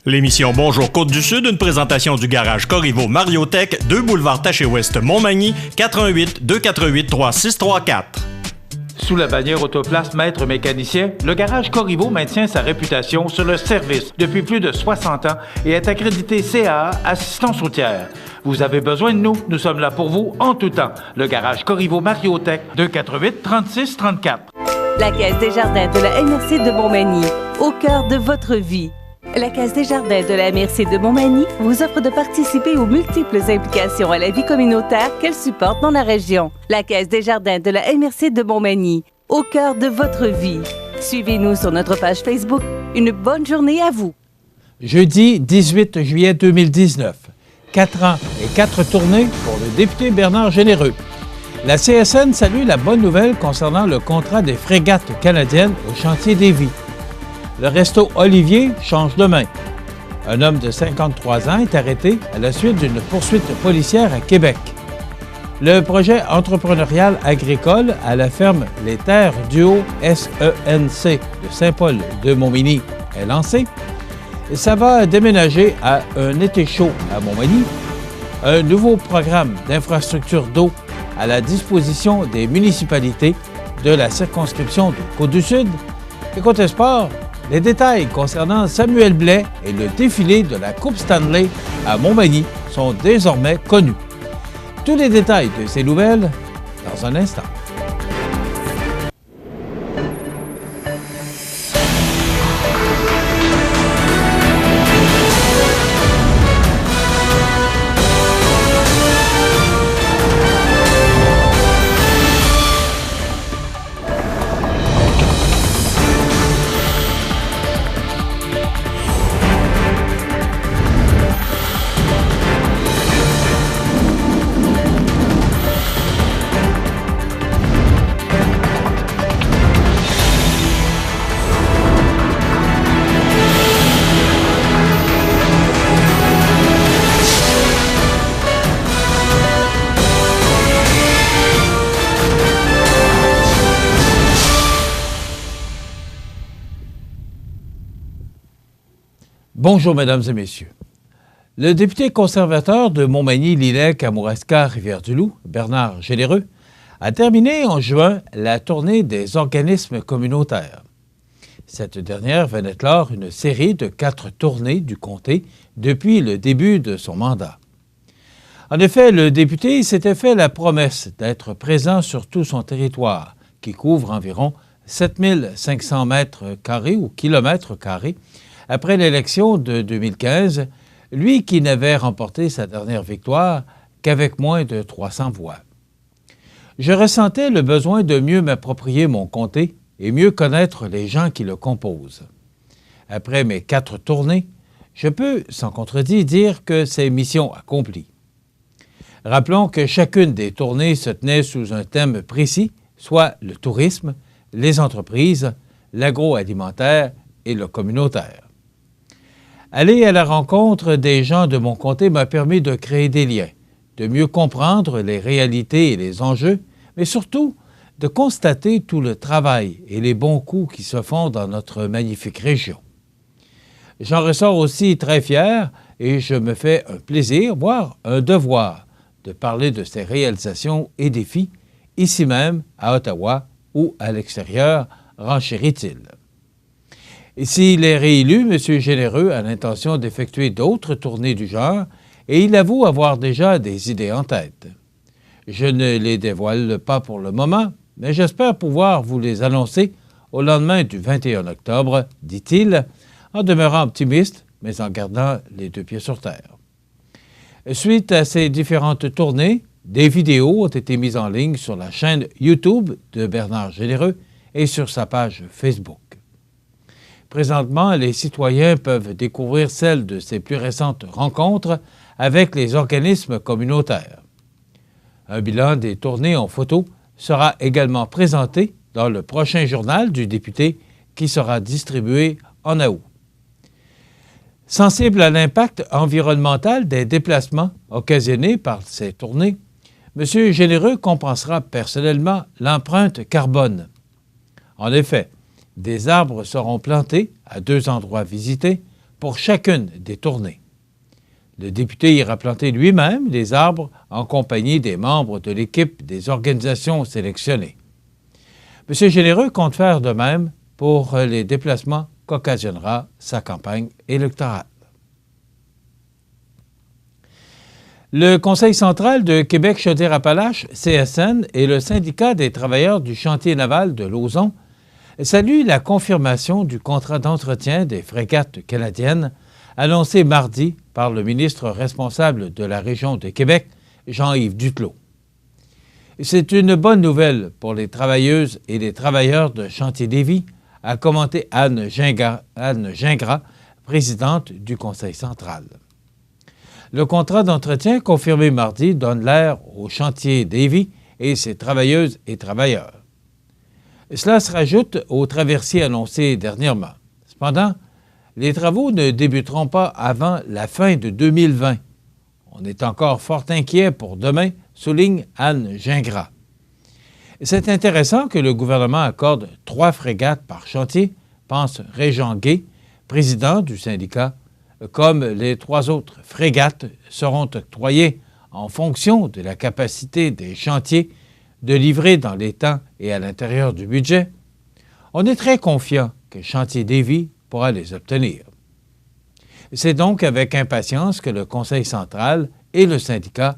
L'émission Bonjour Côte-du-Sud, une présentation du garage Corriveau Mariotech, 2 boulevard Taché-Ouest Montmagny, 88 248 3634. Sous la bannière Autoplace Maître Mécanicien, le garage Corriveau maintient sa réputation sur le service depuis plus de 60 ans et est accrédité CAA Assistance routière. Vous avez besoin de nous, nous sommes là pour vous en tout temps. Le garage Corriveau Mariotech, 248 36 34. La Caisse des Jardins de la MRC de Montmagny, au cœur de votre vie. La Caisse des Jardins de la MRC de Montmagny vous offre de participer aux multiples implications à la vie communautaire qu'elle supporte dans la région. La Caisse des Jardins de la MRC de Montmagny, au cœur de votre vie. Suivez-nous sur notre page Facebook. Une bonne journée à vous. Jeudi 18 juillet 2019. 4 ans et 4 tournées pour le député Bernard Généreux. La CSN salue la bonne nouvelle concernant le contrat des frégates canadiennes au chantier d'Évis. Le resto Olivier change de main. Un homme de 53 ans est arrêté à la suite d'une poursuite policière à Québec. Le projet entrepreneurial agricole à la ferme Les Terres du Haut SENC de Saint-Paul de Montmagny est lancé. Ça va déménager à un été chaud à Montmagny. Un nouveau programme d'infrastructure d'eau à la disposition des municipalités de la circonscription de Côte-du-Sud. Et côté sport, les détails concernant Samuel Blais et le défilé de la Coupe Stanley à Montmagny sont désormais connus. Tous les détails de ces nouvelles dans un instant. Bonjour, mesdames et messieurs. Le député conservateur de Montmagny-Lillet-Kamouraska-Rivière-du-Loup, Bernard Généreux, a terminé en juin la tournée des organismes communautaires. Cette dernière venait clore une série de 4 tournées du comté depuis le début de son mandat. En effet, le député s'était fait la promesse d'être présent sur tout son territoire, qui couvre environ 7500 mètres carrés ou kilomètres carrés, après l'élection de 2015, lui qui n'avait remporté sa dernière victoire qu'avec moins de 300 voix. Je ressentais le besoin de mieux m'approprier mon comté et mieux connaître les gens qui le composent. Après mes 4 tournées, je peux, sans contredit, dire que c'est mission accomplie. Rappelons que chacune des tournées se tenait sous un thème précis, soit le tourisme, les entreprises, l'agroalimentaire et le communautaire. Aller à la rencontre des gens de mon comté m'a permis de créer des liens, de mieux comprendre les réalités et les enjeux, mais surtout de constater tout le travail et les bons coups qui se font dans notre magnifique région. J'en ressors aussi très fier et je me fais un plaisir, voire un devoir, de parler de ces réalisations et défis, ici même, à Ottawa ou à l'extérieur, renchérit-il. Et s'il est réélu, M. Généreux a l'intention d'effectuer d'autres tournées du genre et il avoue avoir déjà des idées en tête. Je ne les dévoile pas pour le moment, mais j'espère pouvoir vous les annoncer au lendemain du 21 octobre, dit-il, en demeurant optimiste, mais en gardant les 2 pieds sur terre. Suite à ces différentes tournées, des vidéos ont été mises en ligne sur la chaîne YouTube de Bernard Généreux et sur sa page Facebook. Présentement, les citoyens peuvent découvrir celles de ses plus récentes rencontres avec les organismes communautaires. Un bilan des tournées en photo sera également présenté dans le prochain journal du député qui sera distribué en août. Sensible à l'impact environnemental des déplacements occasionnés par ces tournées, M. Généreux compensera personnellement l'empreinte carbone. En effet, des arbres seront plantés à 2 endroits visités pour chacune des tournées. Le député ira planter lui-même les arbres en compagnie des membres de l'équipe des organisations sélectionnées. M. Généreux compte faire de même pour les déplacements qu'occasionnera sa campagne électorale. Le Conseil central de Québec-Chaudière-Appalaches, CSN, et le syndicat des travailleurs du chantier naval de Lauson saluent la confirmation du contrat d'entretien des frégates canadiennes annoncé mardi par le ministre responsable de la région de Québec, Jean-Yves Duclos. C'est une bonne nouvelle pour les travailleuses et les travailleurs de Chantier Lévis, a commenté Anne Gingras, présidente du Conseil central. Le contrat d'entretien confirmé mardi donne l'air au Chantier Lévis et ses travailleuses et travailleurs. Cela se rajoute aux traversiers annoncés dernièrement. Cependant, les travaux ne débuteront pas avant la fin de 2020. On est encore fort inquiet pour demain, souligne Anne Gingras. C'est intéressant que le gouvernement accorde 3 frégates par chantier, pense Régent Gay, président du syndicat, comme les 3 autres frégates seront octroyées en fonction de la capacité des chantiers de livrer dans les temps et à l'intérieur du budget. On est très confiant que Chantier Lévis pourra les obtenir. C'est donc avec impatience que le Conseil central et le syndicat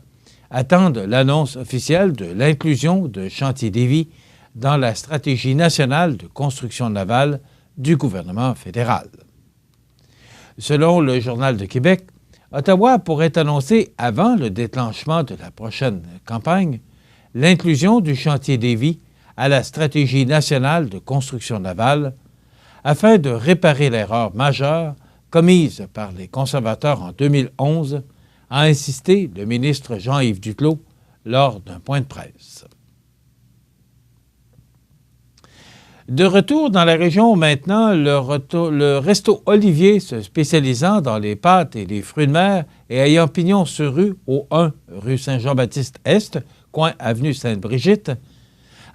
attendent l'annonce officielle de l'inclusion de Chantier Lévis dans la stratégie nationale de construction navale du gouvernement fédéral. Selon le Journal de Québec, Ottawa pourrait annoncer avant le déclenchement de la prochaine campagne l'inclusion du Chantier Lévis à la stratégie nationale de construction navale afin de réparer l'erreur majeure commise par les conservateurs en 2011, a insisté le ministre Jean-Yves Duclos lors d'un point de presse. De retour dans la région maintenant, le Resto Olivier, se spécialisant dans les pâtes et les fruits de mer et ayant pignon sur rue au 1 rue Saint-Jean-Baptiste-Est, coin avenue Sainte-Brigitte,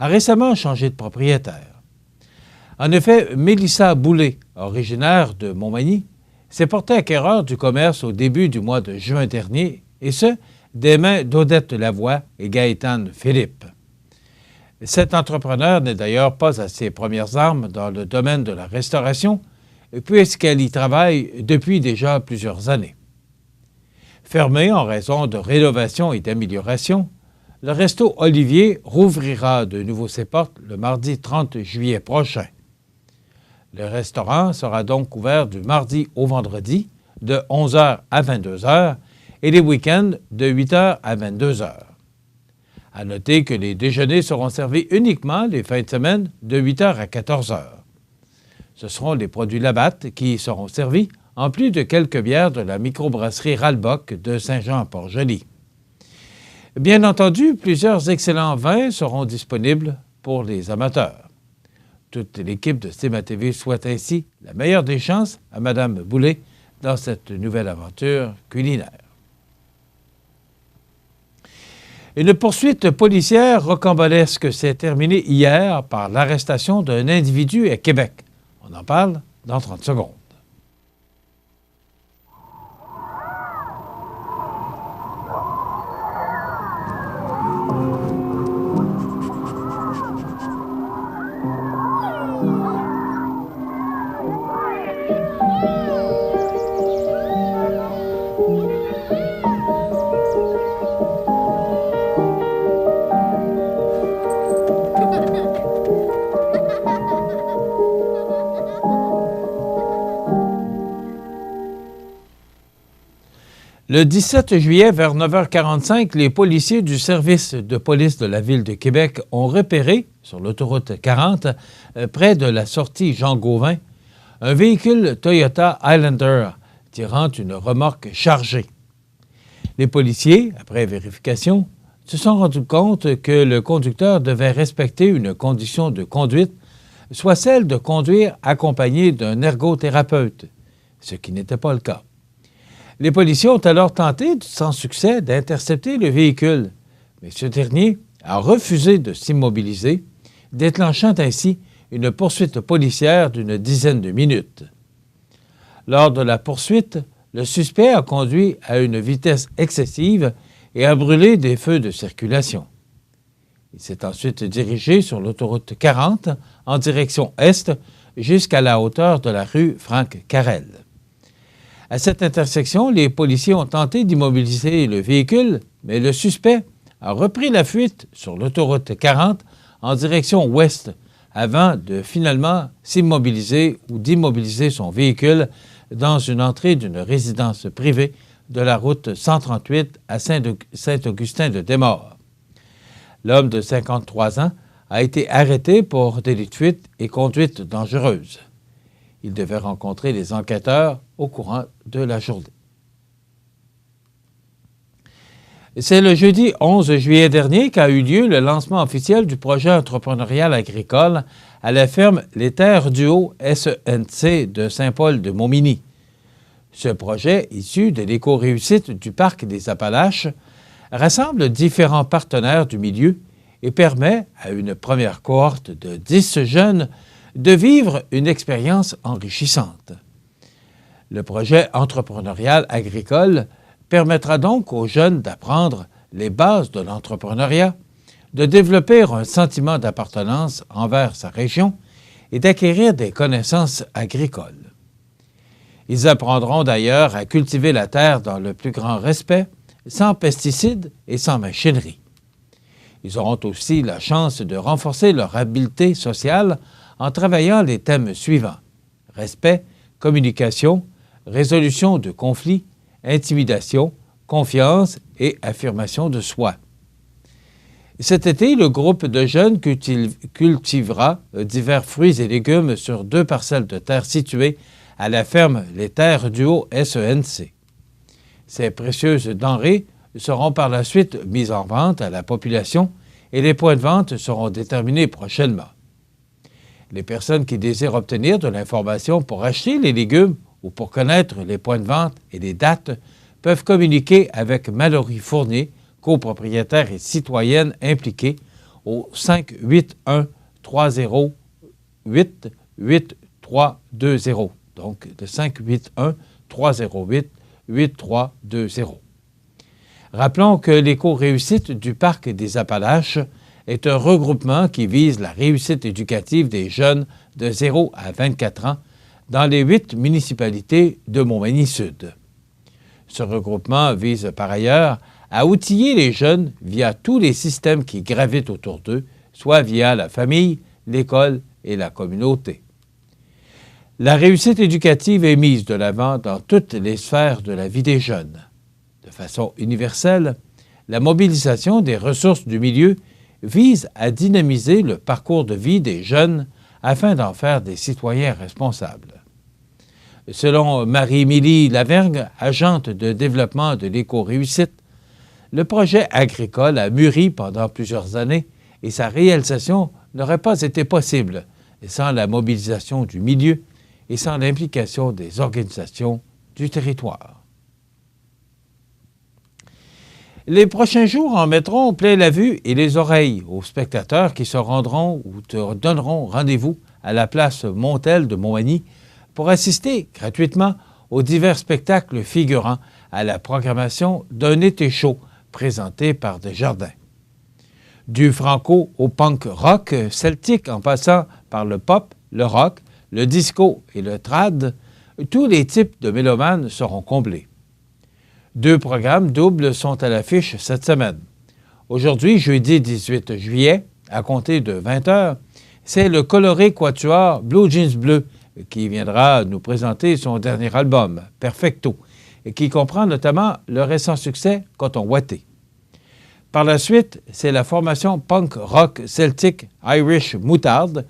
a récemment changé de propriétaire. En effet, Mélissa Boulay, originaire de Montmagny, s'est portée acquéreur du commerce au début du mois de juin dernier, et ce, des mains d'Odette Lavoie et Gaétane Philippe. Cet entrepreneur n'est d'ailleurs pas à ses premières armes dans le domaine de la restauration, puisqu'elle y travaille depuis déjà plusieurs années. Fermé en raison de rénovation et d'amélioration, le Resto Olivier rouvrira de nouveau ses portes le mardi 30 juillet prochain. Le restaurant sera donc ouvert du mardi au vendredi de 11h à 22h et les week-ends de 8h à 22h. À noter que les déjeuners seront servis uniquement les fins de semaine de 8h à 14h. Ce seront les produits Labatt qui y seront servis, en plus de quelques bières de la microbrasserie Ralbock de Saint-Jean-Port-Joli. Bien entendu, plusieurs excellents vins seront disponibles pour les amateurs. Toute l'équipe de CIMA TV souhaite ainsi la meilleure des chances à Mme Boulay dans cette nouvelle aventure culinaire. Une poursuite policière rocambolesque s'est terminée hier par l'arrestation d'un individu à Québec. On en parle dans 30 secondes. Le 17 juillet, vers 9h45, les policiers du service de police de la Ville de Québec ont repéré, sur l'autoroute 40, près de la sortie Jean-Gauvin, un véhicule Toyota Highlander tirant une remorque chargée. Les policiers, après vérification, se sont rendus compte que le conducteur devait respecter une condition de conduite, soit celle de conduire accompagné d'un ergothérapeute, ce qui n'était pas le cas. Les policiers ont alors tenté, sans succès, d'intercepter le véhicule, mais ce dernier a refusé de s'immobiliser, déclenchant ainsi une poursuite policière d'une dizaine de minutes. Lors de la poursuite, le suspect a conduit à une vitesse excessive et a brûlé des feux de circulation. Il s'est ensuite dirigé sur l'autoroute 40 en direction est jusqu'à la hauteur de la rue Franck-Carrel. À cette intersection, les policiers ont tenté d'immobiliser le véhicule, mais le suspect a repris la fuite sur l'autoroute 40 en direction ouest avant de finalement s'immobiliser ou d'immobiliser son véhicule dans une entrée d'une résidence privée de la route 138 à Saint-Augustin-de-Desmaures. L'homme de 53 ans a été arrêté pour délit de fuite et conduite dangereuse. Il devait rencontrer les enquêteurs au courant de la journée. C'est le jeudi 11 juillet dernier qu'a eu lieu le lancement officiel du projet entrepreneurial agricole à la ferme Les Terres du Haut SENC de Saint-Paul-de-Montmagny. Ce projet, issu de l'éco-réussite du Parc des Appalaches, rassemble différents partenaires du milieu et permet à une première cohorte de 10 jeunes de vivre une expérience enrichissante. Le projet entrepreneurial agricole permettra donc aux jeunes d'apprendre les bases de l'entrepreneuriat, de développer un sentiment d'appartenance envers sa région et d'acquérir des connaissances agricoles. Ils apprendront d'ailleurs à cultiver la terre dans le plus grand respect, sans pesticides et sans machinerie. Ils auront aussi la chance de renforcer leur habileté sociale en travaillant les thèmes suivants: respect, communication, résolution de conflits, intimidation, confiance et affirmation de soi. Cet été, le groupe de jeunes cultivera divers fruits et légumes sur 2 parcelles de terre situées à la ferme Les Terres du Haut SENC. Ces précieuses denrées seront par la suite mises en vente à la population et les points de vente seront déterminés prochainement. Les personnes qui désirent obtenir de l'information pour acheter les légumes ou pour connaître les points de vente et les dates peuvent communiquer avec Mallory Fournier, copropriétaire et citoyenne impliquée, au 581-308-8320. Donc, de 581-308-8320. Rappelons que l'éco-réussite du Parc des Appalaches est un regroupement qui vise la réussite éducative des jeunes de 0 à 24 ans dans les 8 municipalités de Montmagny-Sud. Ce regroupement vise par ailleurs à outiller les jeunes via tous les systèmes qui gravitent autour d'eux, soit via la famille, l'école et la communauté. La réussite éducative est mise de l'avant dans toutes les sphères de la vie des jeunes. De façon universelle, la mobilisation des ressources du milieu vise à dynamiser le parcours de vie des jeunes afin d'en faire des citoyens responsables. Selon Marie-Émilie Lavergne, agente de développement de l'éco-réussite, le projet agricole a mûri pendant plusieurs années et sa réalisation n'aurait pas été possible sans la mobilisation du milieu et sans l'implication des organisations du territoire. Les prochains jours en mettront plein la vue et les oreilles aux spectateurs qui se rendront ou te donneront rendez-vous à la place Montel de Montmagny pour assister gratuitement aux divers spectacles figurant à la programmation d'un été chaud présenté par Desjardins. Du franco au punk rock celtique en passant par le pop, le rock, le disco et le trad, tous les types de mélomanes seront comblés. 2 programmes doubles sont à l'affiche cette semaine. Aujourd'hui, jeudi 18 juillet, à compter de 20h, c'est le coloré quatuor Blue Jeans Bleu qui viendra nous présenter son dernier album, Perfecto, et qui comprend notamment le récent succès Coton Ouaté. Par la suite, c'est la formation punk rock celtique Irish Moutarde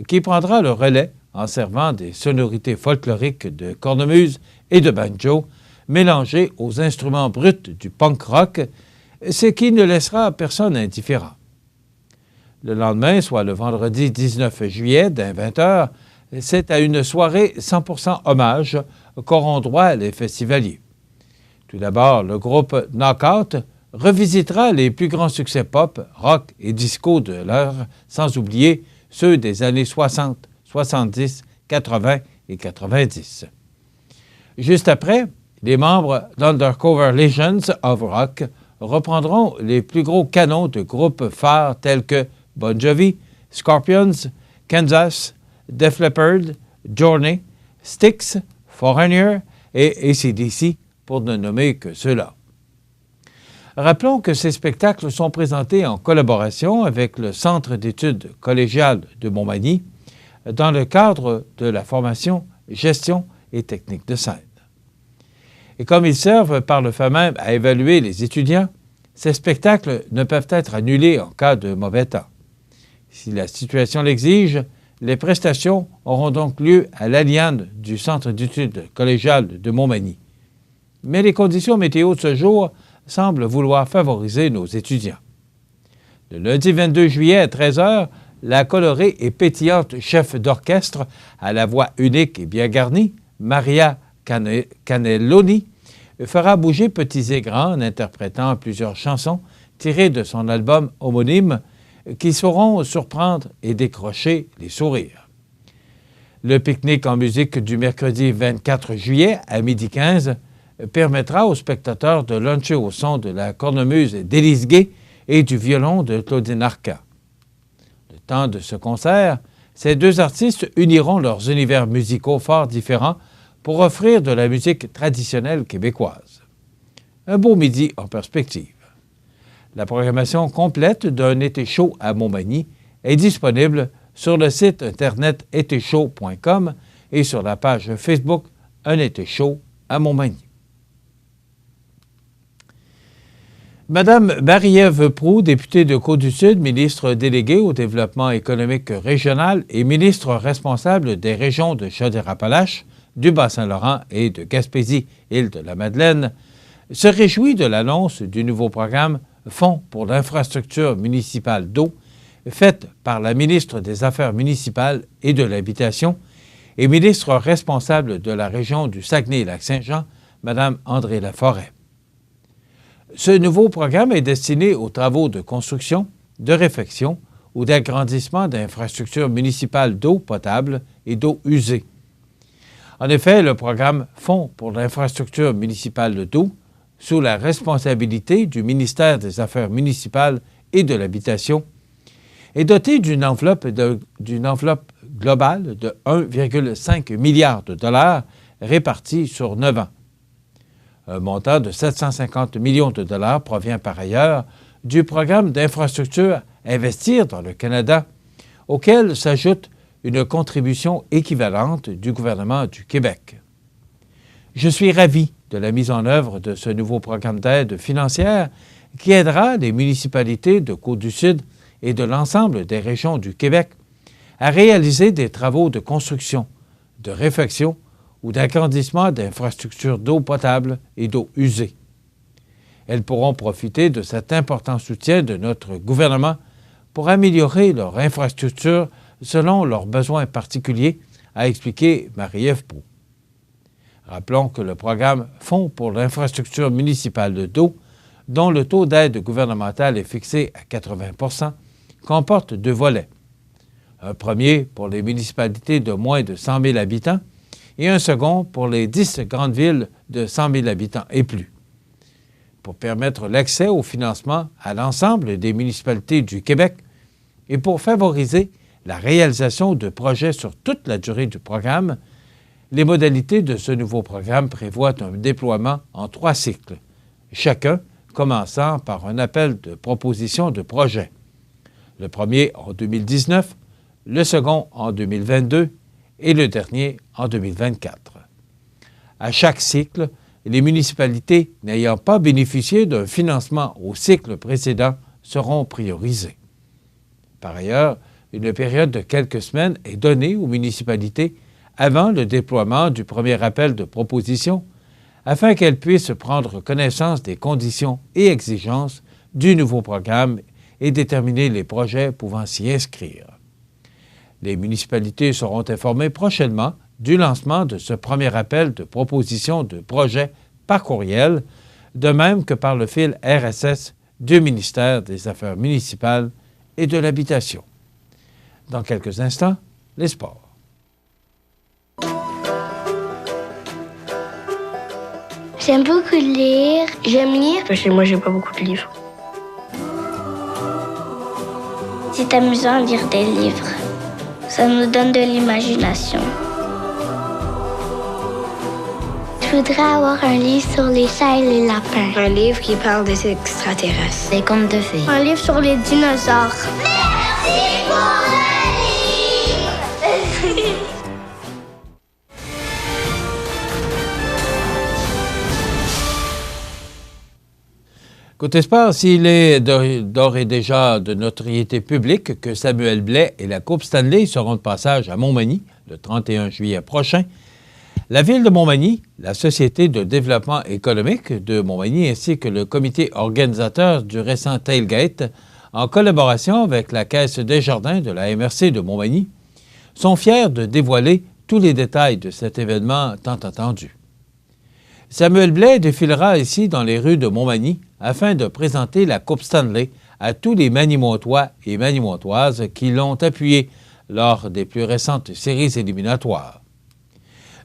qui prendra le relais en servant des sonorités folkloriques de cornemuse et de banjo mélangées aux instruments bruts du punk rock, ce qui ne laissera personne indifférent. Le lendemain, soit le vendredi 19 juillet, dès 20h, c'est à une soirée 100% hommage qu'auront droit les festivaliers. Tout d'abord, le groupe Knockout revisitera les plus grands succès pop, rock et disco de l'heure, sans oublier ceux des années 60, 70, 80 et 90. Juste après, les membres d'Undercover Legends of Rock reprendront les plus gros canons de groupes phares tels que Bon Jovi, Scorpions, Kansas, Def Leppard, Journey, Styx, Foreigner et AC/DC, pour ne nommer que ceux-là. Rappelons que ces spectacles sont présentés en collaboration avec le Centre d'études collégiales de Montmagny dans le cadre de la formation Gestion et technique de scène. Et comme ils servent par le fait même à évaluer les étudiants, ces spectacles ne peuvent être annulés en cas de mauvais temps. Si la situation l'exige, les prestations auront donc lieu à l'Aliane du Centre d'études collégiales de Montmagny. Mais les conditions météo de ce jour semblent vouloir favoriser nos étudiants. Le lundi 22 juillet à 13h, la colorée et pétillante chef d'orchestre à la voix unique et bien garnie, Maria Cannelloni, fera bouger petits et grands en interprétant plusieurs chansons tirées de son album homonyme qui sauront surprendre et décrocher les sourires. Le pique-nique en musique du mercredi 24 juillet à 12h15 permettra aux spectateurs de luncher au son de la cornemuse d'Élise Gay et du violon de Claudine Arca. Le temps de ce concert, ces deux artistes uniront leurs univers musicaux fort différents pour offrir de la musique traditionnelle québécoise. Un beau midi en perspective. La programmation complète d'un été chaud à Montmagny est disponible sur le site internet etéchaud.com et sur la page Facebook Un été chaud à Montmagny. Madame Marie-Ève Proulx, députée de Côte-du-Sud, ministre déléguée au développement économique régional et ministre responsable des régions de Chaudière-Appalaches, du Bas-Saint-Laurent et de Gaspésie-Île-de-la-Madeleine, se réjouit de l'annonce du nouveau programme Fonds pour l'infrastructure municipale d'eau, faite par la ministre des Affaires municipales et de l'Habitation et ministre responsable de la région du Saguenay-Lac-Saint-Jean, Mme André Laforêt. Ce nouveau programme est destiné aux travaux de construction, de réfection ou d'agrandissement d'infrastructures municipales d'eau potable et d'eau usée. En effet, le programme Fonds pour l'infrastructure municipale d'eau, sous la responsabilité du ministère des Affaires municipales et de l'Habitation, est doté d'une enveloppe globale de 1,5 milliard de dollars répartis sur 9 ans. Un montant de 750 millions de dollars provient par ailleurs du programme d'infrastructure Investir dans le Canada, auquel s'ajoute une contribution équivalente du gouvernement du Québec. Je suis ravi de la mise en œuvre de ce nouveau programme d'aide financière qui aidera les municipalités de Côte-du-Sud et de l'ensemble des régions du Québec à réaliser des travaux de construction, de réfection ou d'agrandissement d'infrastructures d'eau potable et d'eau usée. Elles pourront profiter de cet important soutien de notre gouvernement pour améliorer leur infrastructure selon leurs besoins particuliers, a expliqué Marie-Ève Proulx. Rappelons que le programme Fonds pour l'infrastructure municipale d'eau, dont le taux d'aide gouvernementale est fixé à 80 %, comporte deux volets. Un premier pour les municipalités de moins de 100 000 habitants et un second pour les 10 grandes villes de 100 000 habitants et plus. Pour permettre l'accès au financement à l'ensemble des municipalités du Québec et pour favoriser la réalisation de projets sur toute la durée du programme, les modalités de ce nouveau programme prévoient un déploiement en 3 cycles, chacun commençant par un appel de proposition de projet. Le premier en 2019, le second en 2022 et le dernier en 2024. À chaque cycle, les municipalités n'ayant pas bénéficié d'un financement au cycle précédent seront priorisées. Par ailleurs, une période de quelques semaines est donnée aux municipalités avant le déploiement du premier appel de proposition afin qu'elles puissent prendre connaissance des conditions et exigences du nouveau programme et déterminer les projets pouvant s'y inscrire. Les municipalités seront informées prochainement du lancement de ce premier appel de proposition de projet par courriel, de même que par le fil RSS du ministère des Affaires municipales et de l'Habitation. Dans quelques instants, les sports. J'aime beaucoup lire. J'aime lire. Chez moi, j'ai pas beaucoup de livres. C'est amusant de lire des livres. Ça nous donne de l'imagination. Je voudrais avoir un livre sur les chats et les lapins. Un livre qui parle des extraterrestres. Des contes de fées. Un livre sur les dinosaures. Merci pour le livre! Côté sport, s'il est d'ores et déjà de notoriété publique que Samuel Blais et la Coupe Stanley seront de passage à Montmagny le 31 juillet prochain, la Ville de Montmagny, la Société de développement économique de Montmagny ainsi que le comité organisateur du récent Tailgate, en collaboration avec la Caisse Desjardins de la MRC de Montmagny, sont fiers de dévoiler tous les détails de cet événement tant attendu. Samuel Blais défilera ici dans les rues de Montmagny afin de présenter la Coupe Stanley à tous les Manimontois et Manimontoises qui l'ont appuyé lors des plus récentes séries éliminatoires.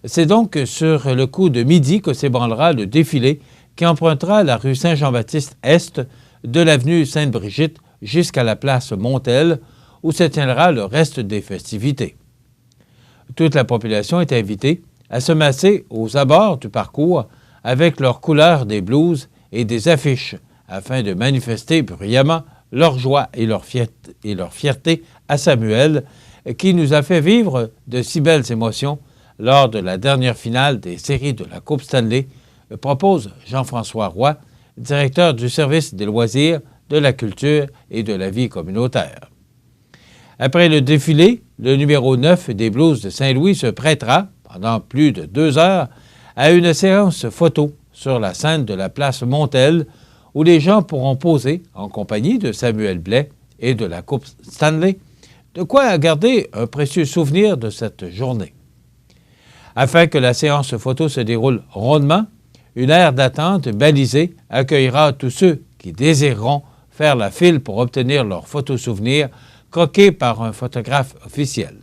C'est donc sur le coup de midi que s'ébranlera le défilé qui empruntera la rue Saint-Jean-Baptiste-Est de l'avenue Sainte-Brigitte jusqu'à la place Montel, où se tiendra le reste des festivités. Toute la population est invitée à se masser aux abords du parcours avec leurs couleurs des blouses et des affiches afin de manifester bruyamment leur joie et leur fierté à Samuel, qui nous a fait vivre de si belles émotions lors de la dernière finale des séries de la Coupe Stanley, propose Jean-François Roy, directeur du service des loisirs, de la culture et de la vie communautaire. Après le défilé, le numéro 9 des Blues de Saint-Louis se prêtera, pendant plus de 2 heures, à une séance photo sur la scène de la place Montel, où les gens pourront poser, en compagnie de Samuel Blais et de la Coupe Stanley, de quoi garder un précieux souvenir de cette journée. Afin que la séance photo se déroule rondement, une aire d'attente balisée accueillera tous ceux qui désireront faire la file pour obtenir leur photo-souvenir croqué par un photographe officiel.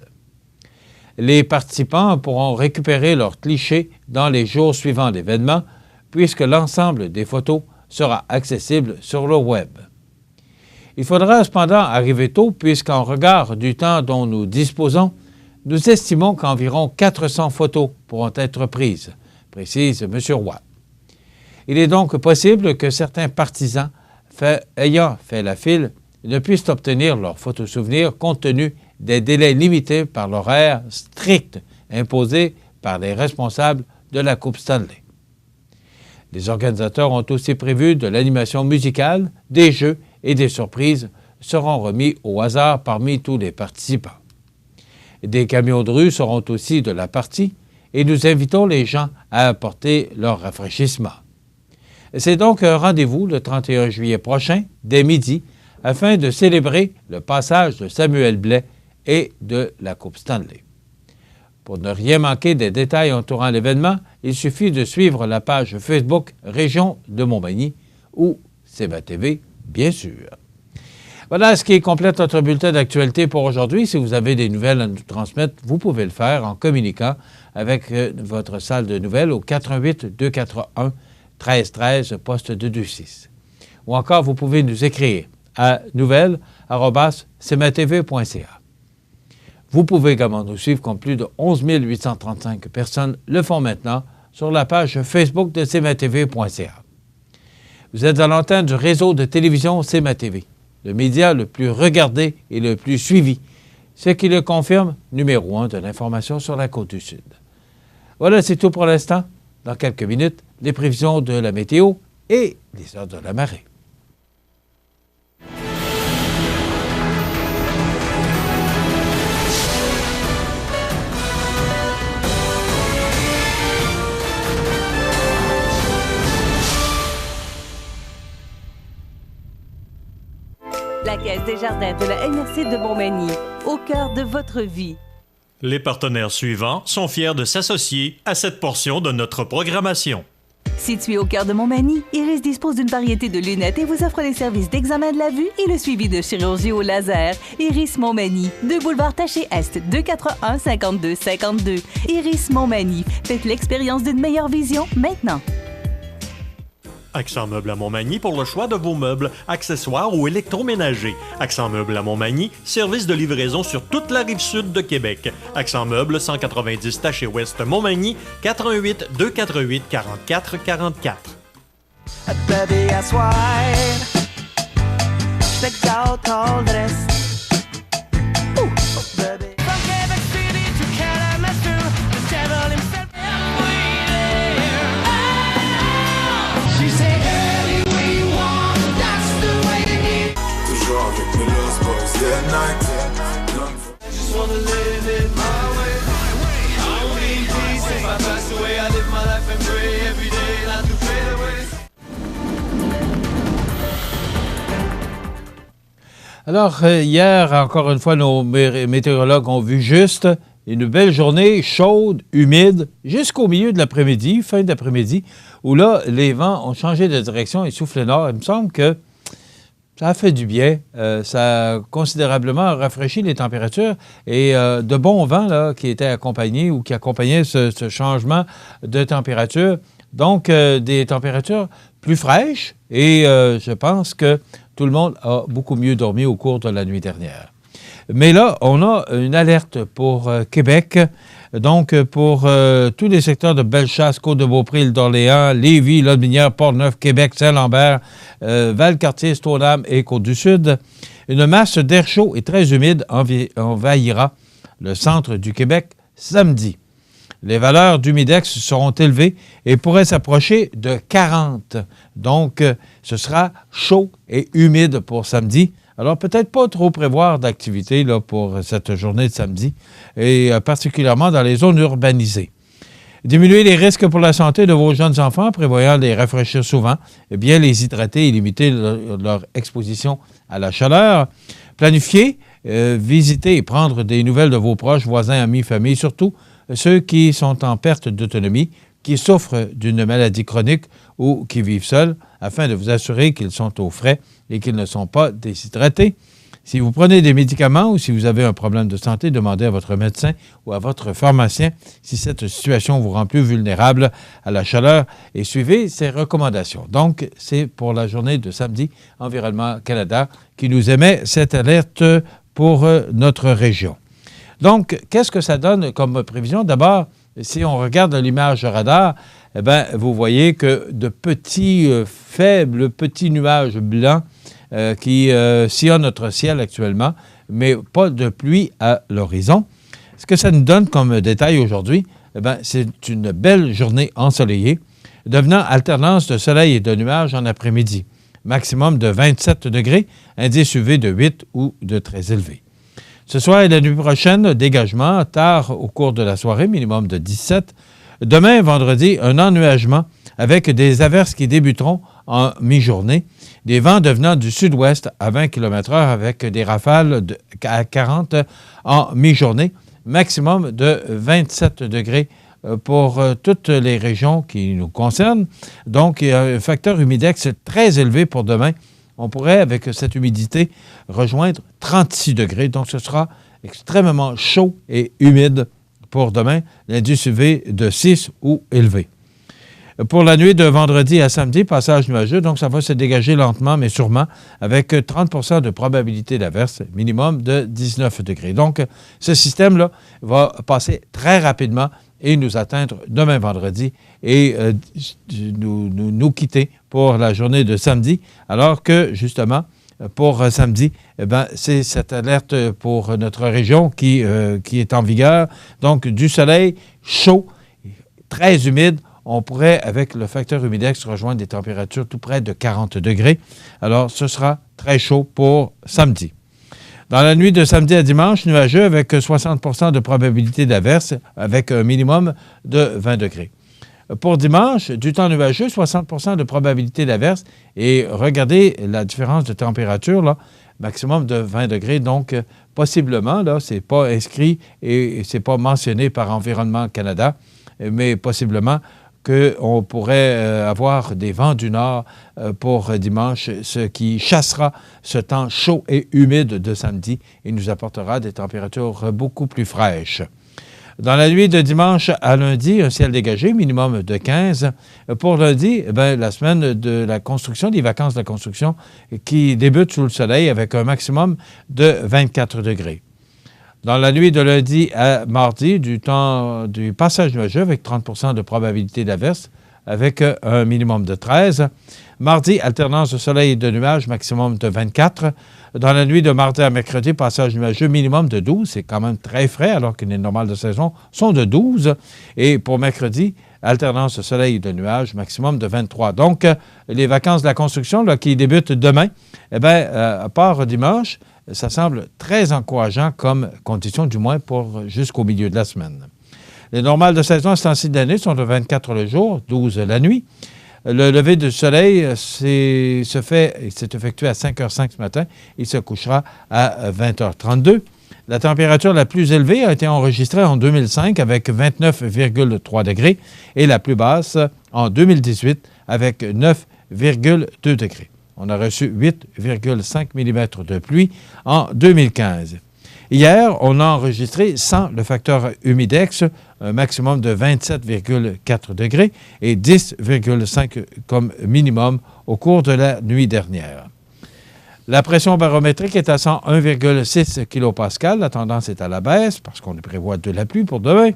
Les participants pourront récupérer leurs clichés dans les jours suivant l'événement, puisque l'ensemble des photos sera accessible sur le web. Il faudra cependant arriver tôt, puisqu'en regard du temps dont nous disposons, nous estimons qu'environ 400 photos pourront être prises, précise M. Roy. Il est donc possible que certains partisans ayant fait la file ne puissent obtenir leur photosouvenir compte tenu des délais limités par l'horaire strict imposé par les responsables de la Coupe Stanley. Les organisateurs ont aussi prévu de l'animation musicale, des jeux et des surprises seront remis au hasard parmi tous les participants. Des camions de rue seront aussi de la partie et nous invitons les gens à apporter leur rafraîchissement. C'est donc un rendez-vous le 31 juillet prochain, dès midi, afin de célébrer le passage de Samuel Blais et de la Coupe Stanley. Pour ne rien manquer des détails entourant l'événement, il suffit de suivre la page Facebook Région de Montmagny ou CEMA TV, bien sûr. Voilà ce qui complète notre bulletin d'actualité pour aujourd'hui. Si vous avez des nouvelles à nous transmettre, vous pouvez le faire en communiquant avec votre salle de nouvelles au 88 241 1313 poste 226. Ou encore, vous pouvez nous écrire à nouvelles@cematv.ca. Vous pouvez également nous suivre comme plus de 11 835 personnes le font maintenant sur la page Facebook de cematv.ca. Vous êtes à l'antenne du réseau de télévision CEMA-TV, le média le plus regardé et le plus suivi, ce qui le confirme, numéro 1 de l'information sur la Côte-du-Sud. Voilà, c'est tout pour l'instant. Dans quelques minutes, les prévisions de la météo et les heures de la marée. La Caisse Desjardins de la MRC de Montmagny, au cœur de votre vie. Les partenaires suivants sont fiers de s'associer à cette portion de notre programmation. Situé au cœur de Montmagny, Iris dispose d'une variété de lunettes et vous offre les services d'examen de la vue et le suivi de chirurgie au laser. Iris Montmagny, 2 boulevard Taché-Est, 241-5252. Iris Montmagny, faites l'expérience d'une meilleure vision maintenant. Accent Meubles à Montmagny pour le choix de vos meubles, accessoires ou électroménagers. Accent Meubles à Montmagny, service de livraison sur toute la rive sud de Québec. Accent Meubles, 190 Taché Ouest Montmagny, 418 248 44 44. Baby, I swear, check out all this. Baby. From Quebec City to Kalamazoo, the devil himself. She said, early we want, that's the way to get. Toujours avec mes lost boys, that night. I just wanna live it my way. I don't need peace if I pass away. I live my life and pray every day not to fade away. Alors, hier, encore une fois, nos météorologues ont vu juste une belle journée chaude, humide, jusqu'au milieu de l'après-midi, fin d'après-midi, où là, les vents ont changé de direction et soufflé nord. Il me semble que ça a fait du bien. Ça a considérablement rafraîchi les températures et de bons vents là, qui étaient accompagnés ou qui accompagnaient ce changement de température. Donc, des températures plus fraîches et je pense que tout le monde a beaucoup mieux dormi au cours de la nuit dernière. Mais là, on a une alerte pour Québec, donc pour tous les secteurs de Bellechasse, Côte-de-Beaupré, île d'Orléans, Lévis, Lotbinière, Port-Neuf, Québec, Saint-Lambert, Valcartier, Stoneham et Côte-du-Sud. Une masse d'air chaud et très humide envahira le centre du Québec samedi. Les valeurs d'humidex seront élevées et pourraient s'approcher de 40. Donc, ce sera chaud et humide pour samedi. Alors, peut-être pas trop prévoir d'activité là, pour cette journée de samedi, et particulièrement dans les zones urbanisées. Diminuer les risques pour la santé de vos jeunes enfants en prévoyant les rafraîchir souvent, bien les hydrater et limiter leur exposition à la chaleur. Planifier, visiter et prendre des nouvelles de vos proches, voisins, amis, famille, surtout ceux qui sont en perte d'autonomie, qui souffrent d'une maladie chronique ou qui vivent seuls, afin de vous assurer qu'ils sont au frais et qu'ils ne sont pas déshydratés. Si vous prenez des médicaments ou si vous avez un problème de santé, demandez à votre médecin ou à votre pharmacien si cette situation vous rend plus vulnérable à la chaleur et suivez ces recommandations. Donc, c'est pour la journée de samedi, Environnement Canada qui nous émet cette alerte pour notre région. Donc, qu'est-ce que ça donne comme prévision? D'abord, si on regarde l'image radar, eh bien, vous voyez que de petits, faibles, petits nuages blancs qui sillonnent notre ciel actuellement, mais pas de pluie à l'horizon. Ce que ça nous donne comme détail aujourd'hui, eh bien, c'est une belle journée ensoleillée, devenant alternance de soleil et de nuages en après-midi. Maximum de 27 degrés, indice UV de 8 ou de très élevé. Ce soir et la nuit prochaine, dégagement tard au cours de la soirée, minimum de 17. Demain, vendredi, un ennuagement avec des averses qui débuteront en mi-journée. Des vents devenant du sud-ouest à 20 km/h avec des rafales à 40 en mi-journée. Maximum de 27 degrés pour toutes les régions qui nous concernent. Donc, il y a un facteur humidex très élevé pour demain. On pourrait, avec cette humidité, rejoindre 36 degrés. Donc, ce sera extrêmement chaud et humide pour demain. L'indice UV de 6 ou élevé. Pour la nuit de vendredi à samedi, passage nuageux. Donc, ça va se dégager lentement, mais sûrement, avec 30 de probabilité d'averse, minimum de 19 degrés. Donc, ce système-là va passer très rapidement et nous atteindre demain vendredi et nous quitter pour la journée de samedi, alors que, justement, pour samedi, eh bien, c'est cette alerte pour notre région qui est en vigueur. Donc, du soleil chaud, très humide. On pourrait, avec le facteur humidex, rejoindre des températures tout près de 40 degrés. Alors, ce sera très chaud pour samedi. Dans la nuit de samedi à dimanche, nuageux avec 60 de probabilité d'averse, avec un minimum de 20 degrés. Pour dimanche, du temps nuageux, 60 de probabilité d'averse. Et regardez la différence de température, là, maximum de 20 degrés. Donc, possiblement, là, ce n'est pas inscrit et ce n'est pas mentionné par Environnement Canada, mais possiblement qu'on pourrait avoir des vents du nord pour dimanche, ce qui chassera ce temps chaud et humide de samedi et nous apportera des températures beaucoup plus fraîches. Dans la nuit de dimanche à lundi, un ciel dégagé, minimum de 15. Pour lundi, la semaine de la construction, des vacances de la construction, qui débute sous le soleil avec un maximum de 24 degrés. Dans la nuit de lundi à mardi, du temps du passage nuageux avec 30 de probabilité d'averse, avec un minimum de 13. Mardi, alternance de soleil et de nuages, maximum de 24. Dans la nuit de mardi à mercredi, passage nuageux, minimum de 12. C'est quand même très frais, alors que les normales de saison sont de 12. Et pour mercredi, alternance de soleil et de nuages, maximum de 23. Donc, les vacances de la construction là, qui débutent demain, à part dimanche, ça semble très encourageant comme condition, du moins pour jusqu'au milieu de la semaine. Les normales de saison à ce temps-ci de l'année sont de 24 le jour, 12 la nuit. Le lever du soleil s'est effectué à 5h05 ce matin. Il se couchera à 20h32. La température la plus élevée a été enregistrée en 2005 avec 29,3 degrés et la plus basse en 2018 avec 9,2 degrés. On a reçu 8,5 mm de pluie en 2015. Hier, on a enregistré sans le facteur humidex un maximum de 27,4 degrés et 10,5 comme minimum au cours de la nuit dernière. La pression barométrique est à 101,6 kPa. La tendance est à la baisse parce qu'on prévoit de la pluie pour demain.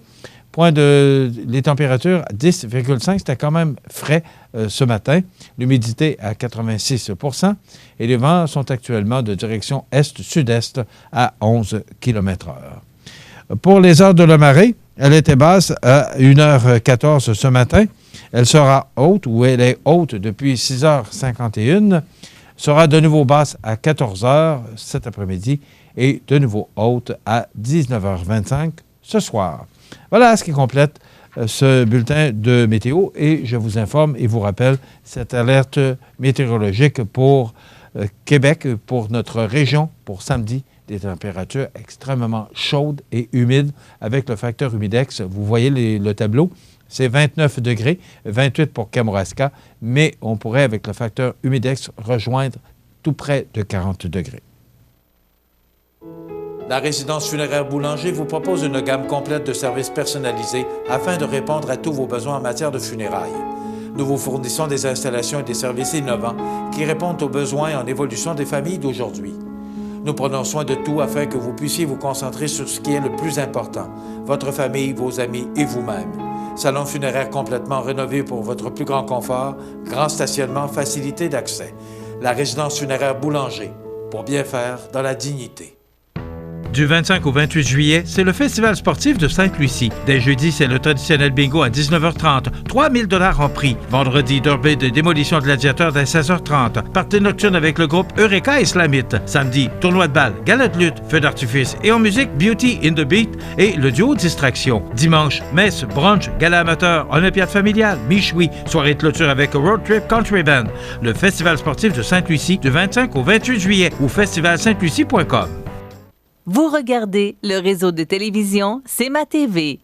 Les températures, 10,5, c'était quand même frais ce matin. L'humidité à 86 % et les vents sont actuellement de direction est-sud-est à 11 km/h. Pour les heures de la marée, elle était basse à 1h14 ce matin. Elle sera haute, ou elle est haute depuis 6h51, sera de nouveau basse à 14h cet après-midi et de nouveau haute à 19h25 ce soir. Voilà ce qui complète ce bulletin de météo et je vous informe et vous rappelle cette alerte météorologique pour Québec, pour notre région, pour samedi, des températures extrêmement chaudes et humides avec le facteur humidex. Vous voyez le tableau, c'est 29 degrés, 28 pour Kamouraska, mais on pourrait, avec le facteur humidex, rejoindre tout près de 40 degrés. La résidence funéraire Boulanger vous propose une gamme complète de services personnalisés afin de répondre à tous vos besoins en matière de funérailles. Nous vous fournissons des installations et des services innovants qui répondent aux besoins en évolution des familles d'aujourd'hui. Nous prenons soin de tout afin que vous puissiez vous concentrer sur ce qui est le plus important, votre famille, vos amis et vous-même. Salon funéraire complètement rénové pour votre plus grand confort, grand stationnement, facilité d'accès. La résidence funéraire Boulanger, pour bien faire dans la dignité. Du 25 au 28 juillet, c'est le Festival sportif de Sainte-Lucie. Dès jeudi, c'est le traditionnel bingo à 19h30. 3 000 $ en prix. Vendredi, derby de démolition de gladiateurs dès 16h30. Partie nocturne avec le groupe Eureka Islamite. Samedi, tournoi de balle, gala de lutte, feu d'artifice et en musique, Beauty in the Beat et le duo Distraction. Dimanche, messe, brunch, gala amateur, olympiade familiale, michoui, soirée de clôture avec Road Trip Country Band. Le Festival sportif de Sainte-Lucie du 25 au 28 juillet ou festivalsaintlucie.com. Vous regardez le réseau de télévision C'est ma TV.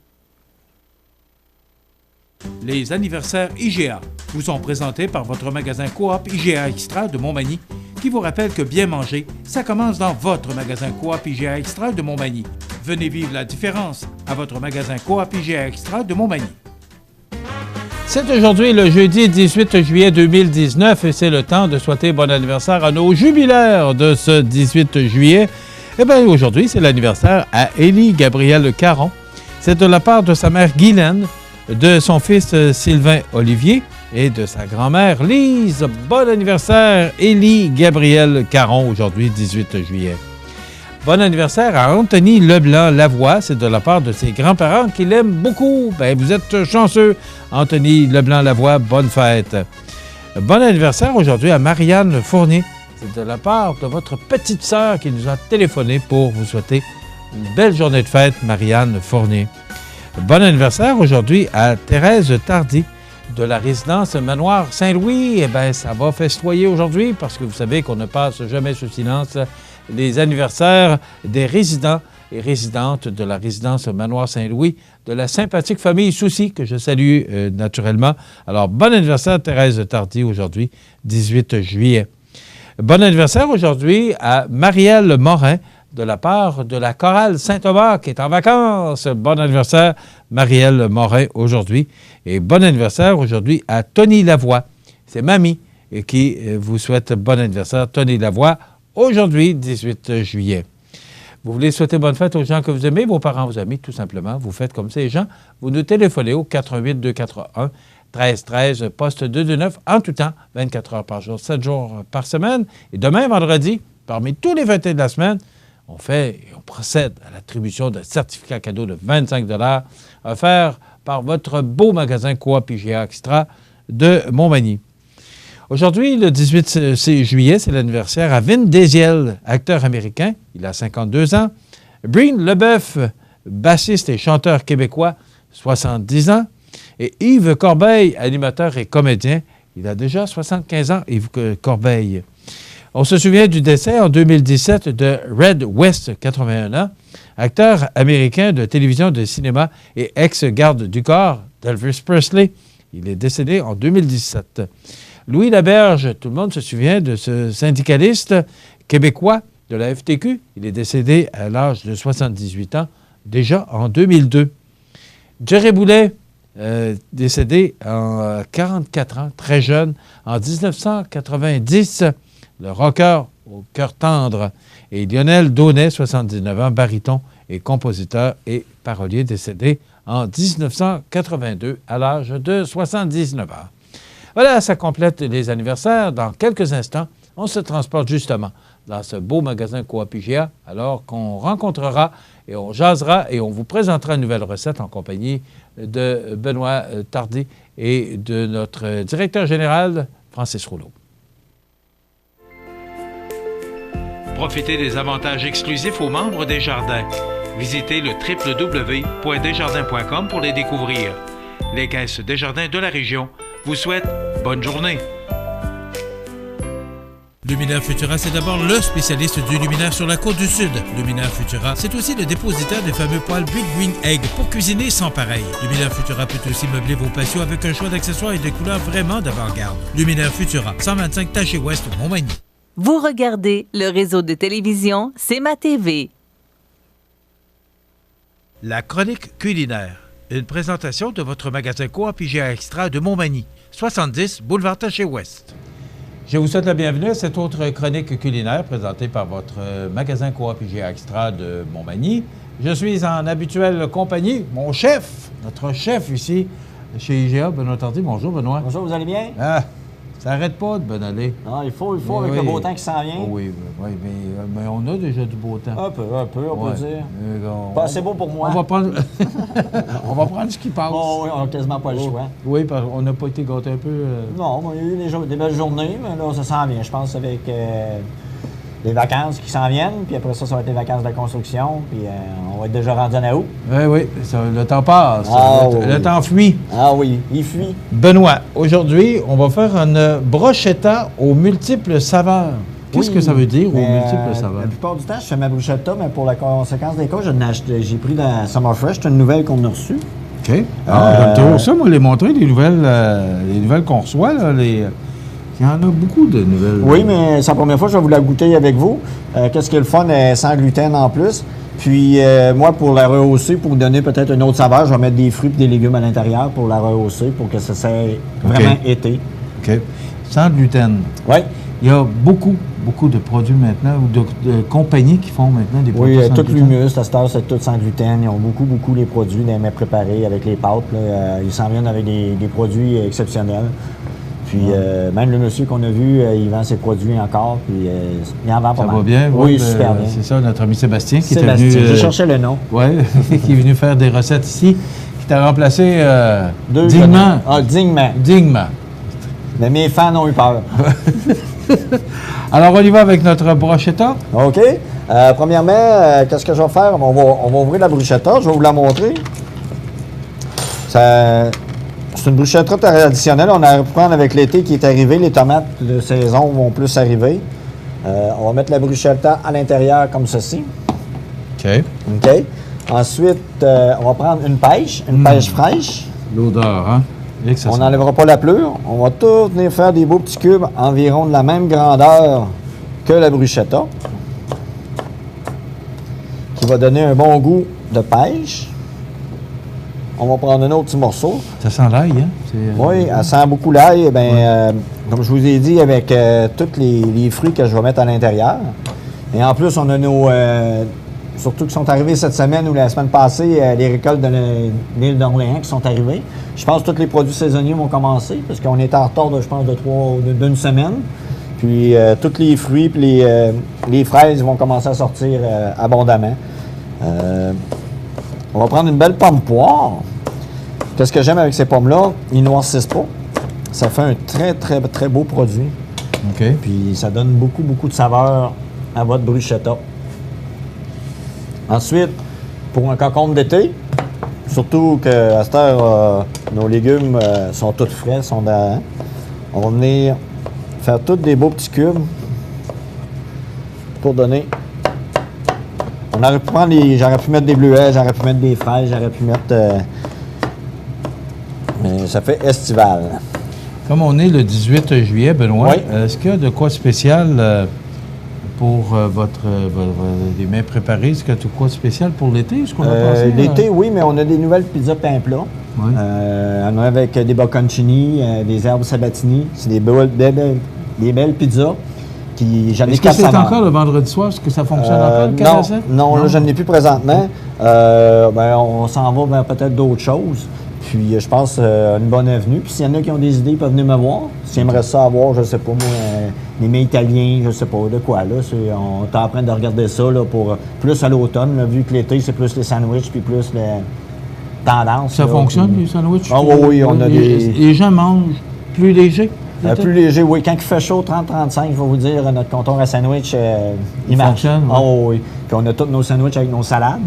Les anniversaires IGA vous sont présentés par votre magasin Coop IGA Extra de Montmagny qui vous rappelle que bien manger, ça commence dans votre magasin Coop IGA Extra de Montmagny. Venez vivre la différence à votre magasin Coop IGA Extra de Montmagny. C'est aujourd'hui le jeudi 18 juillet 2019 et c'est le temps de souhaiter bon anniversaire à nos jubilaires de ce 18 juillet. Eh bien, aujourd'hui, c'est l'anniversaire à Élie Gabriel Caron. C'est de la part de sa mère Guylaine, de son fils Sylvain Olivier et de sa grand-mère Lise. Bon anniversaire, Élie Gabriel Caron, aujourd'hui, 18 juillet. Bon anniversaire à Anthony Leblanc-Lavoie. C'est de la part de ses grands-parents qui l'aiment beaucoup. Ben, vous êtes chanceux, Anthony Leblanc-Lavoie. Bonne fête. Bon anniversaire aujourd'hui à Marianne Fournier. C'est de la part de votre petite sœur qui nous a téléphoné pour vous souhaiter une belle journée de fête, Marianne Fournier. Bon anniversaire aujourd'hui à Thérèse Tardy de la résidence Manoir Saint-Louis. Eh bien, ça va festoyer aujourd'hui parce que vous savez qu'on ne passe jamais sous silence les anniversaires des résidents et résidentes de la résidence Manoir Saint-Louis, de la sympathique famille Soucy, que je salue naturellement. Alors, bon anniversaire Thérèse Tardy aujourd'hui, 18 juillet. Bon anniversaire aujourd'hui à Marielle Morin de la part de la chorale Saint-Thomas qui est en vacances. Bon anniversaire, Marielle Morin, aujourd'hui. Et bon anniversaire aujourd'hui à Tony Lavoie. C'est Mamie qui vous souhaite bon anniversaire. Tony Lavoie, aujourd'hui, 18 juillet. Vous voulez souhaiter bonne fête aux gens que vous aimez, vos parents, vos amis, tout simplement. Vous faites comme ces gens. Vous nous téléphonez au 88-241 1313, poste 229, en tout temps, 24 heures par jour, 7 jours par semaine. Et demain, vendredi, parmi tous les 21 de la semaine, on procède à l'attribution d'un certificat cadeau de 25 $ offert par votre beau magasin Coop IGA Extra de Montmagny. Aujourd'hui, le 18 juillet, c'est l'anniversaire à Vin Diesel, acteur américain. Il a 52 ans. Breen Leboeuf, bassiste et chanteur québécois, 70 ans. Et Yves Corbeil, animateur et comédien, il a déjà 75 ans, Yves Corbeil. On se souvient du décès en 2017 de Red West, 81 ans, acteur américain de télévision, de cinéma et ex-garde du corps d'Elvis Presley. Il est décédé en 2017. Louis Laberge, tout le monde se souvient de ce syndicaliste québécois de la FTQ. Il est décédé à l'âge de 78 ans, déjà en 2002. Jerry Boulet, décédé en 44 ans, très jeune, en 1990, le rocker au cœur tendre. Et Lionel Daunet, 79 ans, baryton et compositeur et parolier, décédé en 1982 à l'âge de 79 ans. Voilà, ça complète les anniversaires. Dans quelques instants, on se transporte justement dans ce beau magasin Coop IGA, alors qu'on rencontrera et on jasera et on vous présentera une nouvelle recette en compagnie de Benoît Tardy et de notre directeur général, Francis Rouleau. Profitez des avantages exclusifs aux membres des Jardins. Visitez le www.desjardins.com pour les découvrir. Les caisses Desjardins de la région vous souhaitent bonne journée. Luminaire Futura, c'est d'abord le spécialiste du luminaire sur la côte du Sud. Luminaire Futura, c'est aussi le dépositaire des fameux poêles Big Green Egg pour cuisiner sans pareil. Luminaire Futura peut aussi meubler vos patios avec un choix d'accessoires et de couleurs vraiment d'avant-garde. Luminaire Futura, 125 Taché Ouest, Montmagny. Vous regardez le réseau de télévision C'est ma TV. La chronique culinaire. Une présentation de votre magasin Coop IGA Extra de Montmagny, 70 boulevard Taché-Ouest. Je vous souhaite la bienvenue à cette autre chronique culinaire présentée par votre magasin Coop IGA Extra de Montmagny. Je suis en habituelle compagnie, mon chef, notre chef ici chez IGA, Benoît Tardy. Bonjour Benoît. Bonjour, vous allez bien? Ah, ça n'arrête pas de bonne aller. Ah, il faut avec le beau temps qui s'en vient. Oui, mais on a déjà du beau temps. Un peu, on peut dire. Pas assez beau pour moi. On va prendre, on va prendre ce qui passe. Oh, oui, on n'a quasiment pas le choix. Oui, parce qu'on n'a pas été gâtés un peu. Non, il y a eu des belles journées, mais là, ça s'en vient. Je pense avec les vacances qui s'en viennent, puis après ça va être les vacances de construction, puis on va être déjà rendu en août. Oui, le temps passe. Le temps fuit. Ah oui, il fuit. Benoît, aujourd'hui, on va faire une bruschetta aux multiples saveurs. Qu'est-ce que ça veut dire, aux multiples saveurs? La plupart du temps, je fais ma bruschetta, mais pour la conséquence des cas, j'ai pris la Summer Fresh, c'est une nouvelle qu'on a reçue. OK. J'aime trop ça, moi, les montrer, les nouvelles qu'on reçoit, là, il y en a beaucoup de nouvelles. Oui, mais c'est la première fois que je vais vous la goûter avec vous. Qu'est-ce qui est le fun, sans gluten en plus. Puis, moi, pour la rehausser, pour donner peut-être une autre saveur, je vais mettre des fruits et des légumes à l'intérieur pour la rehausser, pour que ça soit vraiment été. OK. Sans gluten. Oui. Il y a beaucoup de produits maintenant, ou de compagnies qui font maintenant des produits sans gluten. Oui, tout l'humus, à cette heure, c'est tout sans gluten. Ils ont beaucoup les produits des mets préparés avec les pâtes. Là. Ils s'en viennent avec des produits exceptionnels. Puis même le monsieur qu'on a vu, il vend ses produits encore, puis il en vend pas mal. Ça va bien? Oui, super bien. C'est ça, notre ami Sébastien qui était venu... je cherchais le nom. Oui, qui est venu faire des recettes ici, qui t'a remplacé dignement. Dignement. Mais mes fans ont eu peur. Alors, on y va avec notre bruschetta. OK. Premièrement, qu'est-ce que je vais faire? On va ouvrir la bruschetta. Je vais vous la montrer. C'est une bruschetta traditionnelle. On a à prendre avec l'été qui est arrivé. Les tomates de saison vont plus arriver. On va mettre la bruschetta à l'intérieur comme ceci. OK. Ensuite, on va prendre une pêche fraîche. L'odeur, hein? On n'enlèvera pas la pleure. On va tout venir faire des beaux petits cubes environ de la même grandeur que la bruschetta. qui va donner un bon goût de pêche. On va prendre un autre petit morceau. Ça sent l'ail, hein? Oui, elle sent beaucoup l'ail. Comme je vous ai dit, avec tous les fruits que je vais mettre à l'intérieur. Et en plus, on a nos... surtout qui sont arrivés cette semaine ou la semaine passée, les récoltes de l'île d'Orléans qui sont arrivées. Je pense que tous les produits saisonniers vont commencer parce qu'on est en retard, d'une semaine. Puis tous les fruits et les fraises vont commencer à sortir abondamment. On va prendre une belle pomme poire. Qu'est-ce que j'aime avec ces pommes-là? Ils ne noircissent pas. Ça fait un très, très, très beau produit. OK. Puis ça donne beaucoup, beaucoup de saveur à votre bruschetta. Ensuite, pour un concombre d'été, surtout qu'à cette heure, nos légumes sont tous frais, on va venir faire tous des beaux petits cubes pour donner. On aurait pu prendre j'aurais pu mettre des bleuets, j'aurais pu mettre des fraises, j'aurais pu mettre... mais ça fait estival. Comme on est le 18 juillet, Benoît, Oui. Est-ce qu'il y a de quoi spécial pour les mets préparés? Est-ce qu'il y a de quoi spécial pour l'été? Ce qu'on a pensé, l'été, oui, mais on a des nouvelles pizzas pain plat. Oui. On a avec des bocconcini, des herbes sabatini. C'est des belles pizzas. J'en ai Est-ce que 4 c'est saveurs. encore le vendredi soir? Est-ce que ça fonctionne encore, le canasset? Non, là, je n'en ai plus présentement. On s'en va vers peut-être d'autres choses. Puis, je pense, une bonne avenue. Puis, s'il y en a qui ont des idées, ils peuvent venir me voir. S'ils aimeraient ça avoir, je ne sais pas, moi, les mets italiens, je ne sais pas, de quoi, là. On est en train de regarder ça, là, pour plus à l'automne, là, vu que l'été, c'est plus les sandwichs, puis plus les tendances. Ça là, fonctionne, puis... les sandwichs? Ah, oui, on a Les gens mangent plus léger? Plus léger, oui. Quand il fait chaud, 30-35, je vais vous dire, notre comptoir à sandwich, il marche. Fonctionne, oui. Ah, oui. Puis on a tous nos sandwichs avec nos salades.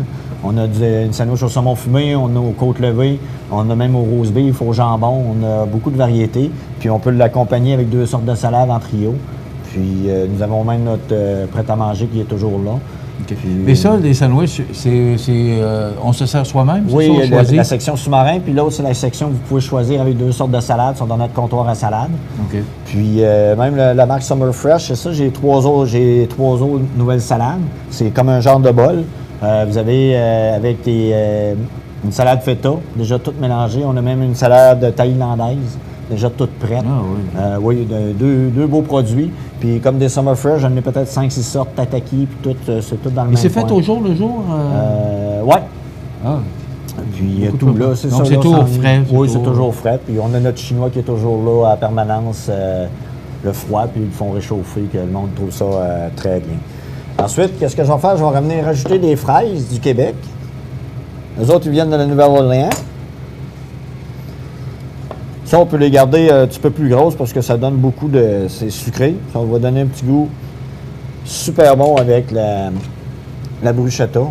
On a une sandwich au saumon fumé, on a aux côtes levées, on a même au rose beef, au jambon. On a beaucoup de variétés. Puis on peut l'accompagner avec 2 sortes de salades en trio. Puis nous avons même notre prêt-à-manger qui est toujours là. Okay. Mais ça, les sandwichs, on se sert soi-même? Oui, la section sous-marin, puis l'autre, c'est la section que vous pouvez choisir avec 2 sortes de salades, sont dans notre comptoir à salade. Okay. Puis même la marque Summer Fresh, c'est ça, j'ai trois autres nouvelles salades. C'est comme un genre de bol. Vous avez avec une salade feta, déjà toute mélangée. On a même une salade thaïlandaise, déjà toute prête. Ah oui. Oui, deux beaux produits. Puis comme des Summer Fresh, j'en ai peut-être 5-6 sortes, tataki, puis c'est tout dans le même c'est fait coin. au jour le jour? Oui. Ah. Puis tout là, c'est ça. Donc c'est toujours frais? Oui, c'est toujours frais. Puis on a notre chinois qui est toujours là à permanence, le froid, puis ils le font réchauffer, que le monde trouve ça très bien. Ensuite, qu'est-ce que je vais faire? Je vais ramener rajouter des fraises du Québec. Les autres, ils viennent de la Nouvelle-Orléans. Ça, on peut les garder un petit peu plus grosses parce que ça donne beaucoup de... C'est sucré. Ça va donner un petit goût super bon avec la bruschetta.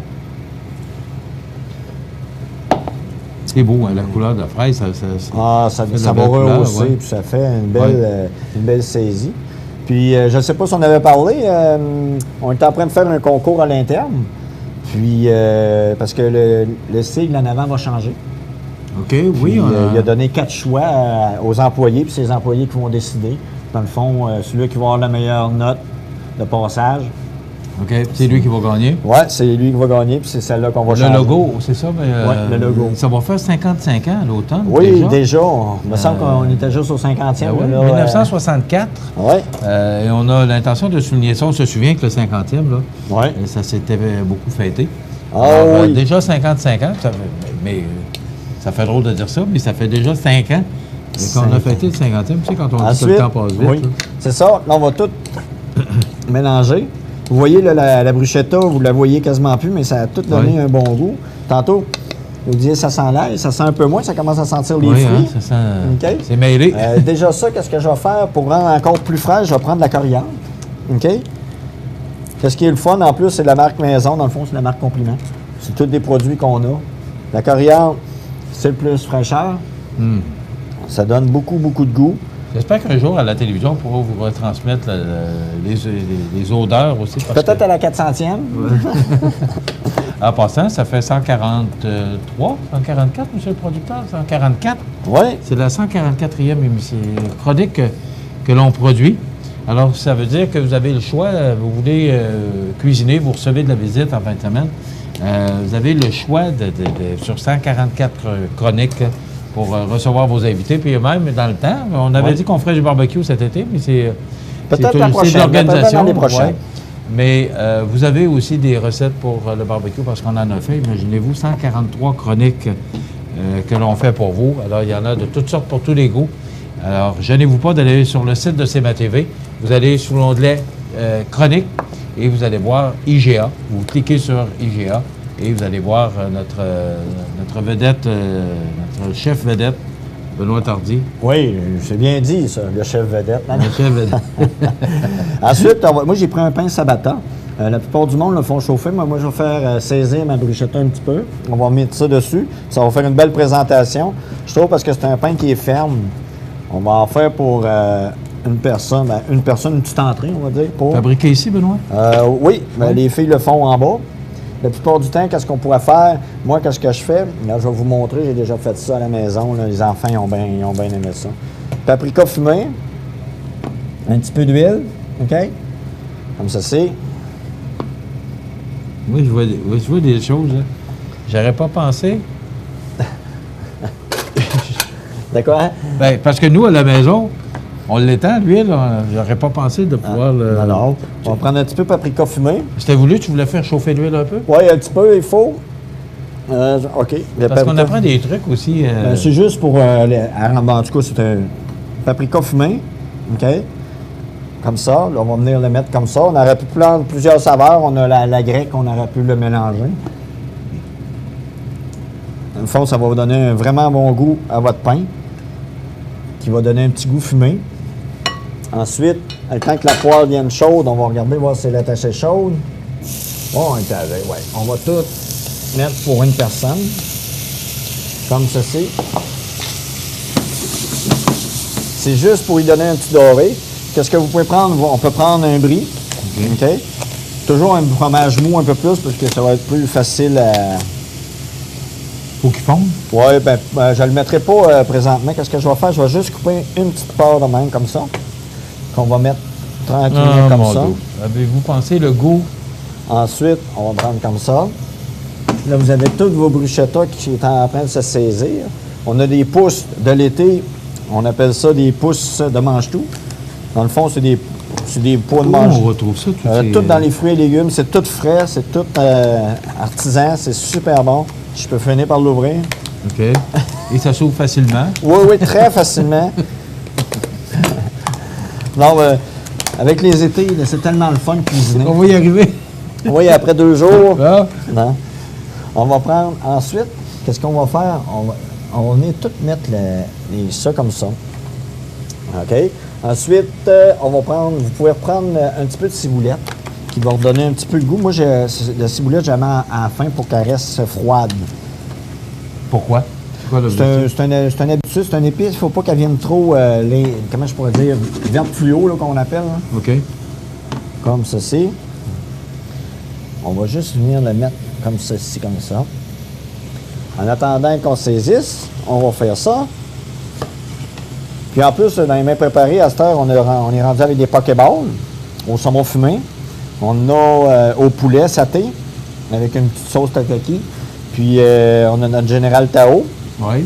C'est beau, hein, la couleur de la fraise. Ça va rehausser, puis ça fait une belle saisie. Puis, je ne sais pas si on avait parlé, on est en train de faire un concours à l'interne. Puis, parce que le sigle en avant va changer. OK, oui. Il a donné 4 choix aux employés, puis c'est les employés qui vont décider. Dans le fond, celui qui va avoir la meilleure note de passage. OK, c'est lui qui va gagner? Oui, c'est lui qui va gagner, puis c'est celle-là qu'on va changer. Le logo, c'est ça? Oui, le logo. Ça va faire 55 ans à l'automne. Oui, déjà. Il me semble qu'on était juste au 50e. Ben oui, 1964. Oui. Et on a l'intention de souligner ça. On se souvient que le 50e, là, oui. Ça s'était beaucoup fêté. Alors, oui. Déjà 55 ans, mais ça fait drôle de dire ça, mais ça fait déjà 5 ans. Et quand on a fêté le 50e, tu sais, quand on dit que le temps passe vite. Oui, c'est ça. Là, on va tout mélanger. Vous voyez, là, la bruschetta, vous la voyez quasiment plus, mais ça a tout donné un bon goût. Tantôt, vous disiez ça sent l'ail, ça sent un peu moins, ça commence à sentir les fruits. Hein, ça sent... Okay? C'est mêlé. Déjà ça, qu'est-ce que je vais faire pour rendre encore plus frais? Je vais prendre de la coriandre. OK? Qu'est-ce qui est le fun, en plus, c'est de la marque maison. Dans le fond, c'est la marque Compliment. C'est tous des produits qu'on a. La coriandre, c'est le plus fraîcheur. Ça donne beaucoup, beaucoup de goût. J'espère qu'un jour, à la télévision, on pourra vous retransmettre les odeurs aussi. Peut-être à la 400e. En passant, ça fait 143, 144, M. le producteur, 144. Oui. C'est la 144e chronique que l'on produit. Alors, ça veut dire que vous avez le choix, vous voulez cuisiner, vous recevez de la visite en fin de semaine. Vous avez le choix sur 144 chroniques pour recevoir vos invités. Puis même, dans le temps, on avait dit qu'on ferait du barbecue cet été, mais c'est peut-être la prochaine, de l'organisation. l'année prochaine. Mais vous avez aussi des recettes pour le barbecue parce qu'on en a fait. Imaginez-vous, 143 chroniques que l'on fait pour vous. Alors, il y en a de toutes sortes pour tous les goûts. Alors, gênez-vous pas d'aller sur le site de CMA TV. Vous allez sous l'onglet chroniques et vous allez voir IGA. Vous cliquez sur IGA et vous allez voir notre vedette, notre chef vedette, Benoît Tardy. Oui, c'est bien dit, ça, le chef vedette. Le chef vedette. Ensuite, moi, j'ai pris un pain Sabata. La plupart du monde le font chauffer. Moi, je vais faire saisir ma bruschetta un petit peu. On va mettre ça dessus. Ça va faire une belle présentation. Je trouve parce que c'est un pain qui est ferme. On va en faire pour une personne, une petite entrée, on va dire. Fabriqué ici, Benoît? Oui, les filles le font en bas. La plupart du temps, qu'est-ce qu'on pourrait faire? Moi, qu'est-ce que je fais? Là, je vais vous montrer. J'ai déjà fait ça à la maison. Là. Les enfants, ils ont bien aimé ça. Paprika fumé. Un petit peu d'huile. OK? Comme ça, c'est. Oui, je vois des choses. Là. J'aurais pas pensé. D'accord? Bien, parce que nous, à la maison, on l'étend, l'huile. J'aurais pas pensé de pouvoir le... Non. On va prendre un petit peu paprika fumé. C'était voulu, tu voulais faire chauffer l'huile un peu? Oui, un petit peu, il faut. OK. Parce qu'on apprend des trucs aussi. C'est juste pour... en tout cas, c'est un paprika fumé. OK? Comme ça. Là, on va venir le mettre comme ça. On aurait pu prendre plusieurs saveurs. On a la grecque, on aurait pu le mélanger. Dans le fond, ça va vous donner un vraiment bon goût à votre pain, qui va donner un petit goût fumé. Ensuite, le temps que la poêle vienne chaude, on va regarder, voir si elle est assez chaude. Bon, ouais. On va tout mettre pour une personne, comme ceci. C'est juste pour y donner un petit doré. Qu'est-ce que vous pouvez prendre? On peut prendre un brie. OK? Toujours un fromage mou un peu plus, parce que ça va être plus facile à... Faut qu'il fonde? Oui, je ne le mettrai pas présentement. Qu'est-ce que je vais faire? Je vais juste couper une petite part de même, comme ça, qu'on va mettre tranquillement comme ça. Avez-vous pensé le goût? Ensuite, on va prendre comme ça. Là, vous avez toutes vos bruschettas qui sont en train de se saisir. On a des pousses de l'été. On appelle ça des pousses de mange-tout. Dans le fond, c'est des pois de mange. On retrouve ça tout dans les fruits et légumes. C'est tout frais, c'est tout artisan. C'est super bon. Je peux finir par l'ouvrir. OK. Et ça s'ouvre facilement? Oui, très facilement. Non, avec les étés, c'est tellement le fun de cuisiner. On va y arriver. Oui, après 2 jours. Ah. Non. On va prendre ensuite, qu'est-ce qu'on va faire? On va venir tout mettre ça comme ça. OK? Ensuite, on va prendre, vous pouvez reprendre un petit peu de ciboulette qui va redonner un petit peu de goût. Moi, la ciboulette, j'aime à la fin pour qu'elle reste froide. Pourquoi? C'est une habitude, c'est un épice. Il ne faut pas qu'elle vienne trop, comment je pourrais dire, verte fluo, là, qu'on appelle. Là. OK. Comme ceci. On va juste venir le mettre comme ceci, comme ça. En attendant qu'on saisisse, on va faire ça. Puis en plus, dans les mains préparées, à cette heure, on est rendu avec des pokéballs au saumon fumé. On a au poulet saté avec une petite sauce tataki. Puis on a notre Général Tao. Oui.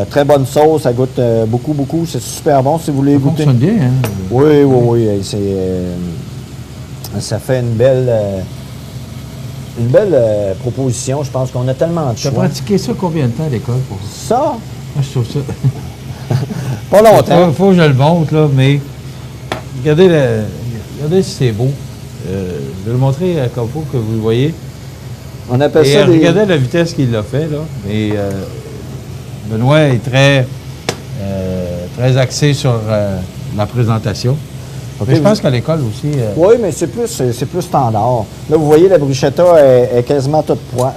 Très bonne sauce, ça goûte beaucoup. C'est super bon si vous voulez goûter. Ça fonctionne bien, hein? Oui. Ça fait une belle proposition. Je pense qu'on a tellement de choix. Tu as pratiqué ça combien de temps à l'école pour ça? Moi, je trouve ça... Pas longtemps. Il faut que je le montre, là, mais regardez si c'est beau. Je vais le montrer comme il faut que vous le voyez. On appelle ça regardez la vitesse qu'il l'a fait, là. Mais Benoît est très axé sur la présentation. Okay, je pense qu'à l'école aussi... Oui, mais c'est plus standard. Là, vous voyez, la bruschetta est quasiment toute poêle.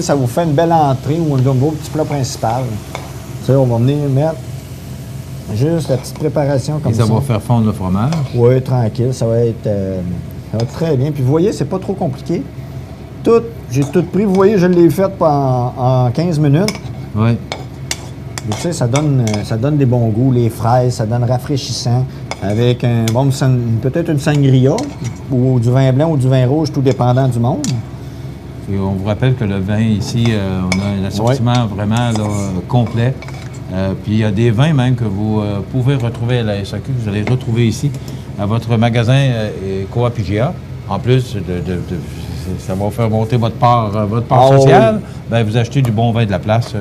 Ça vous fait une belle entrée ou un beau petit plat principal. On va venir mettre juste la petite préparation comme ça. Et ça va faire fondre le fromage? Oui, tranquille. Ça va être très bien. Puis vous voyez, c'est pas trop compliqué. J'ai tout pris. Vous voyez, je l'ai fait en 15 minutes. Oui. Tu sais, ça donne des bons goûts. Les fraises, ça donne rafraîchissant. Avec peut-être une sangria ou du vin blanc ou du vin rouge, tout dépendant du monde. Et on vous rappelle que le vin ici, on a un assortiment vraiment là, complet. Puis il y a des vins même que vous pouvez retrouver à la SAQ, vous allez retrouver ici à votre magasin Coop IGA. En plus, ça va faire monter votre part sociale. Oui. Bien, vous achetez du bon vin de la place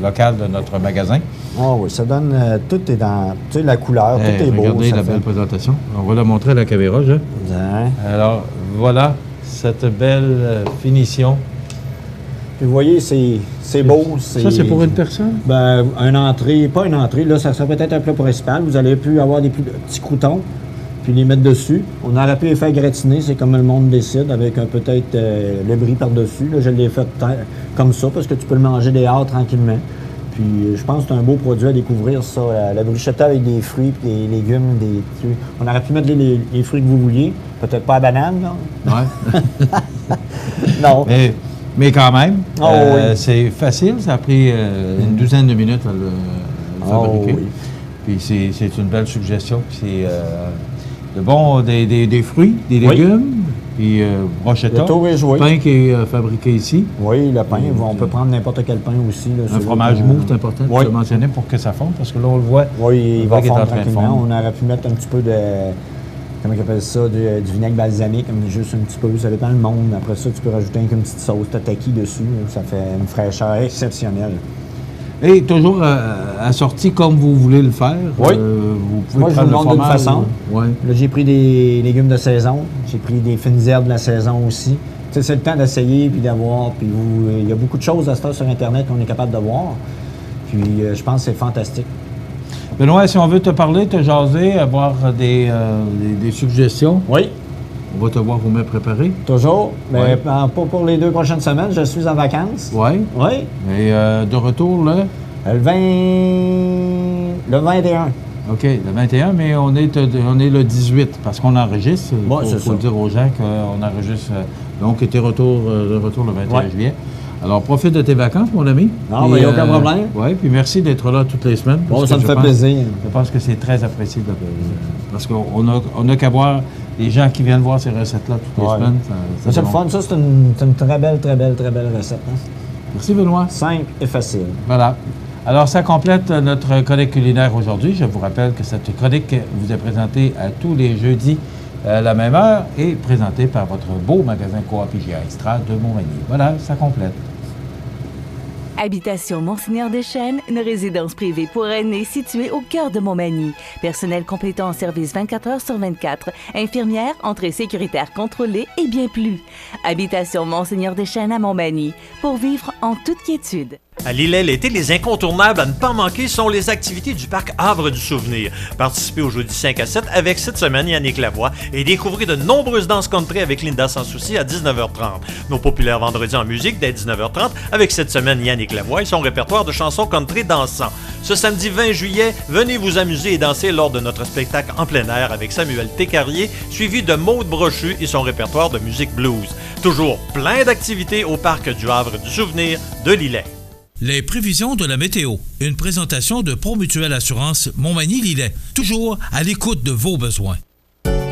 locale de notre magasin. Ah oui, ça donne... tout est dans... Tu sais, la couleur, tout est beau. Regardez la belle présentation. On va la montrer à la caméra, Jean. Bien. Alors, voilà cette belle finition. Puis vous voyez, c'est beau. Ça, c'est pour une personne? Ben, une entrée, pas une entrée. Là, ça serait peut-être un plat principal. Vous allez pu avoir des petits croûtons, puis les mettre dessus. On aurait pu les faire gratiner, c'est comme le monde décide, avec peut-être le brie par-dessus. Là, je l'ai fait comme ça, parce que tu peux le manger dehors tranquillement. Puis je pense que c'est un beau produit à découvrir, ça. La bruschetta avec des fruits, puis des légumes, On aurait pu mettre les fruits que vous vouliez. Peut-être pas à banane, là. Ouais. Non. Mais quand même, oui. C'est facile. Ça a pris une douzaine de minutes à le fabriquer. Oui. Puis c'est une belle suggestion. C'est des fruits, des légumes, puis bruschetta. Le tour est joué. Le pain qui est fabriqué ici. Oui, le pain. On peut prendre n'importe quel pain aussi. Là, un fromage mou, c'est important de le mentionner pour que ça fonde, parce que là, on le voit. Oui, il va fondre tranquillement. On aurait pu mettre un petit peu de... Comment ils appellent ça? Du vinaigre balsamique, juste un petit peu. Ça dépend le monde. Après ça, tu peux rajouter une petite sauce tataki dessus. Là. Ça fait une fraîcheur exceptionnelle. Et toujours assorti comme vous voulez le faire. Oui. Vous pouvez moi, je vous le montre d'une façon. Ouais. Là, j'ai pris des légumes de saison. J'ai pris des fines herbes de la saison aussi. Tu sais, c'est le temps d'essayer puis d'avoir. Puis il y a beaucoup de choses à se faire sur Internet qu'on est capable de voir. Puis je pense que c'est fantastique. Benoît, si on veut te parler, te jaser, avoir des suggestions. Oui. On va te voir vous mettre préparé. Toujours. Mais pas pour les 2 prochaines semaines. Je suis en vacances. Oui. Oui. Et de retour, là? Le 21. OK, le 21, mais on est le 18 parce qu'on enregistre. Il faut dire aux gens qu'on enregistre. Donc, tu es de retour le 21 juillet. Alors, profite de tes vacances, mon ami. Non, mais il n'y a aucun problème. Oui, puis merci d'être là toutes les semaines. Bon, ça me fait plaisir. Je pense que c'est très apprécié. Parce qu'on n'a qu'à voir les gens qui viennent voir ces recettes-là toutes les semaines. C'est le fun. Ça, c'est une très belle recette. Hein? Merci, Benoît. Simple et facile. Voilà. Alors, ça complète notre chronique culinaire aujourd'hui. Je vous rappelle que cette chronique vous est présentée à tous les jeudis à la même heure et présentée par votre beau magasin Coop IGA Extra de Montmagny. Voilà, ça complète. Habitation Monseigneur Deschênes, une résidence privée pour aînés située au cœur de Montmagny. Personnel complétant en service 24 heures sur 24. Infirmière, entrée sécuritaire contrôlée et bien plus. Habitation Monseigneur Deschênes à Montmagny, pour vivre en toute quiétude. À Lillet, l'été, les incontournables à ne pas manquer sont les activités du parc Havre du Souvenir. Participez au jeudi 5 à 7 avec cette semaine Yannick Lavoie et découvrez de nombreuses danses country avec Linda Sans Souci à 19h30. Nos populaires vendredis en musique dès 19h30 avec cette semaine Yannick Lavoie et son répertoire de chansons country dansant. Ce samedi 20 juillet, venez vous amuser et danser lors de notre spectacle en plein air avec Samuel Técarrier, suivi de Maude Brochu et son répertoire de musique blues. Toujours plein d'activités au parc du Havre du Souvenir de Lillet. Les prévisions de la météo. Une présentation de Promutuelle Assurance Montmagny-Lillet. Toujours à l'écoute de vos besoins.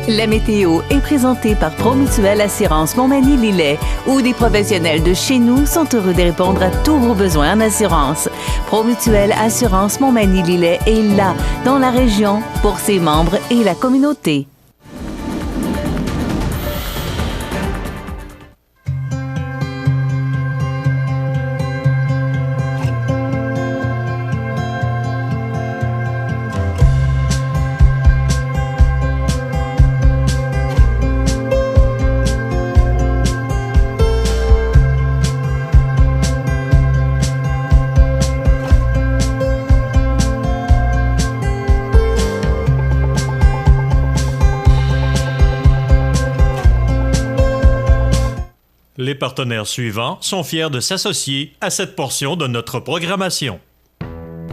La météo est présentée par Promutuelle Assurance Montmagny-Lillet, où des professionnels de chez nous sont heureux de répondre à tous vos besoins en assurance. Promutuelle Assurance Montmagny-Lillet est là, dans la région, pour ses membres et la communauté. Les partenaires suivants sont fiers de s'associer à cette portion de notre programmation.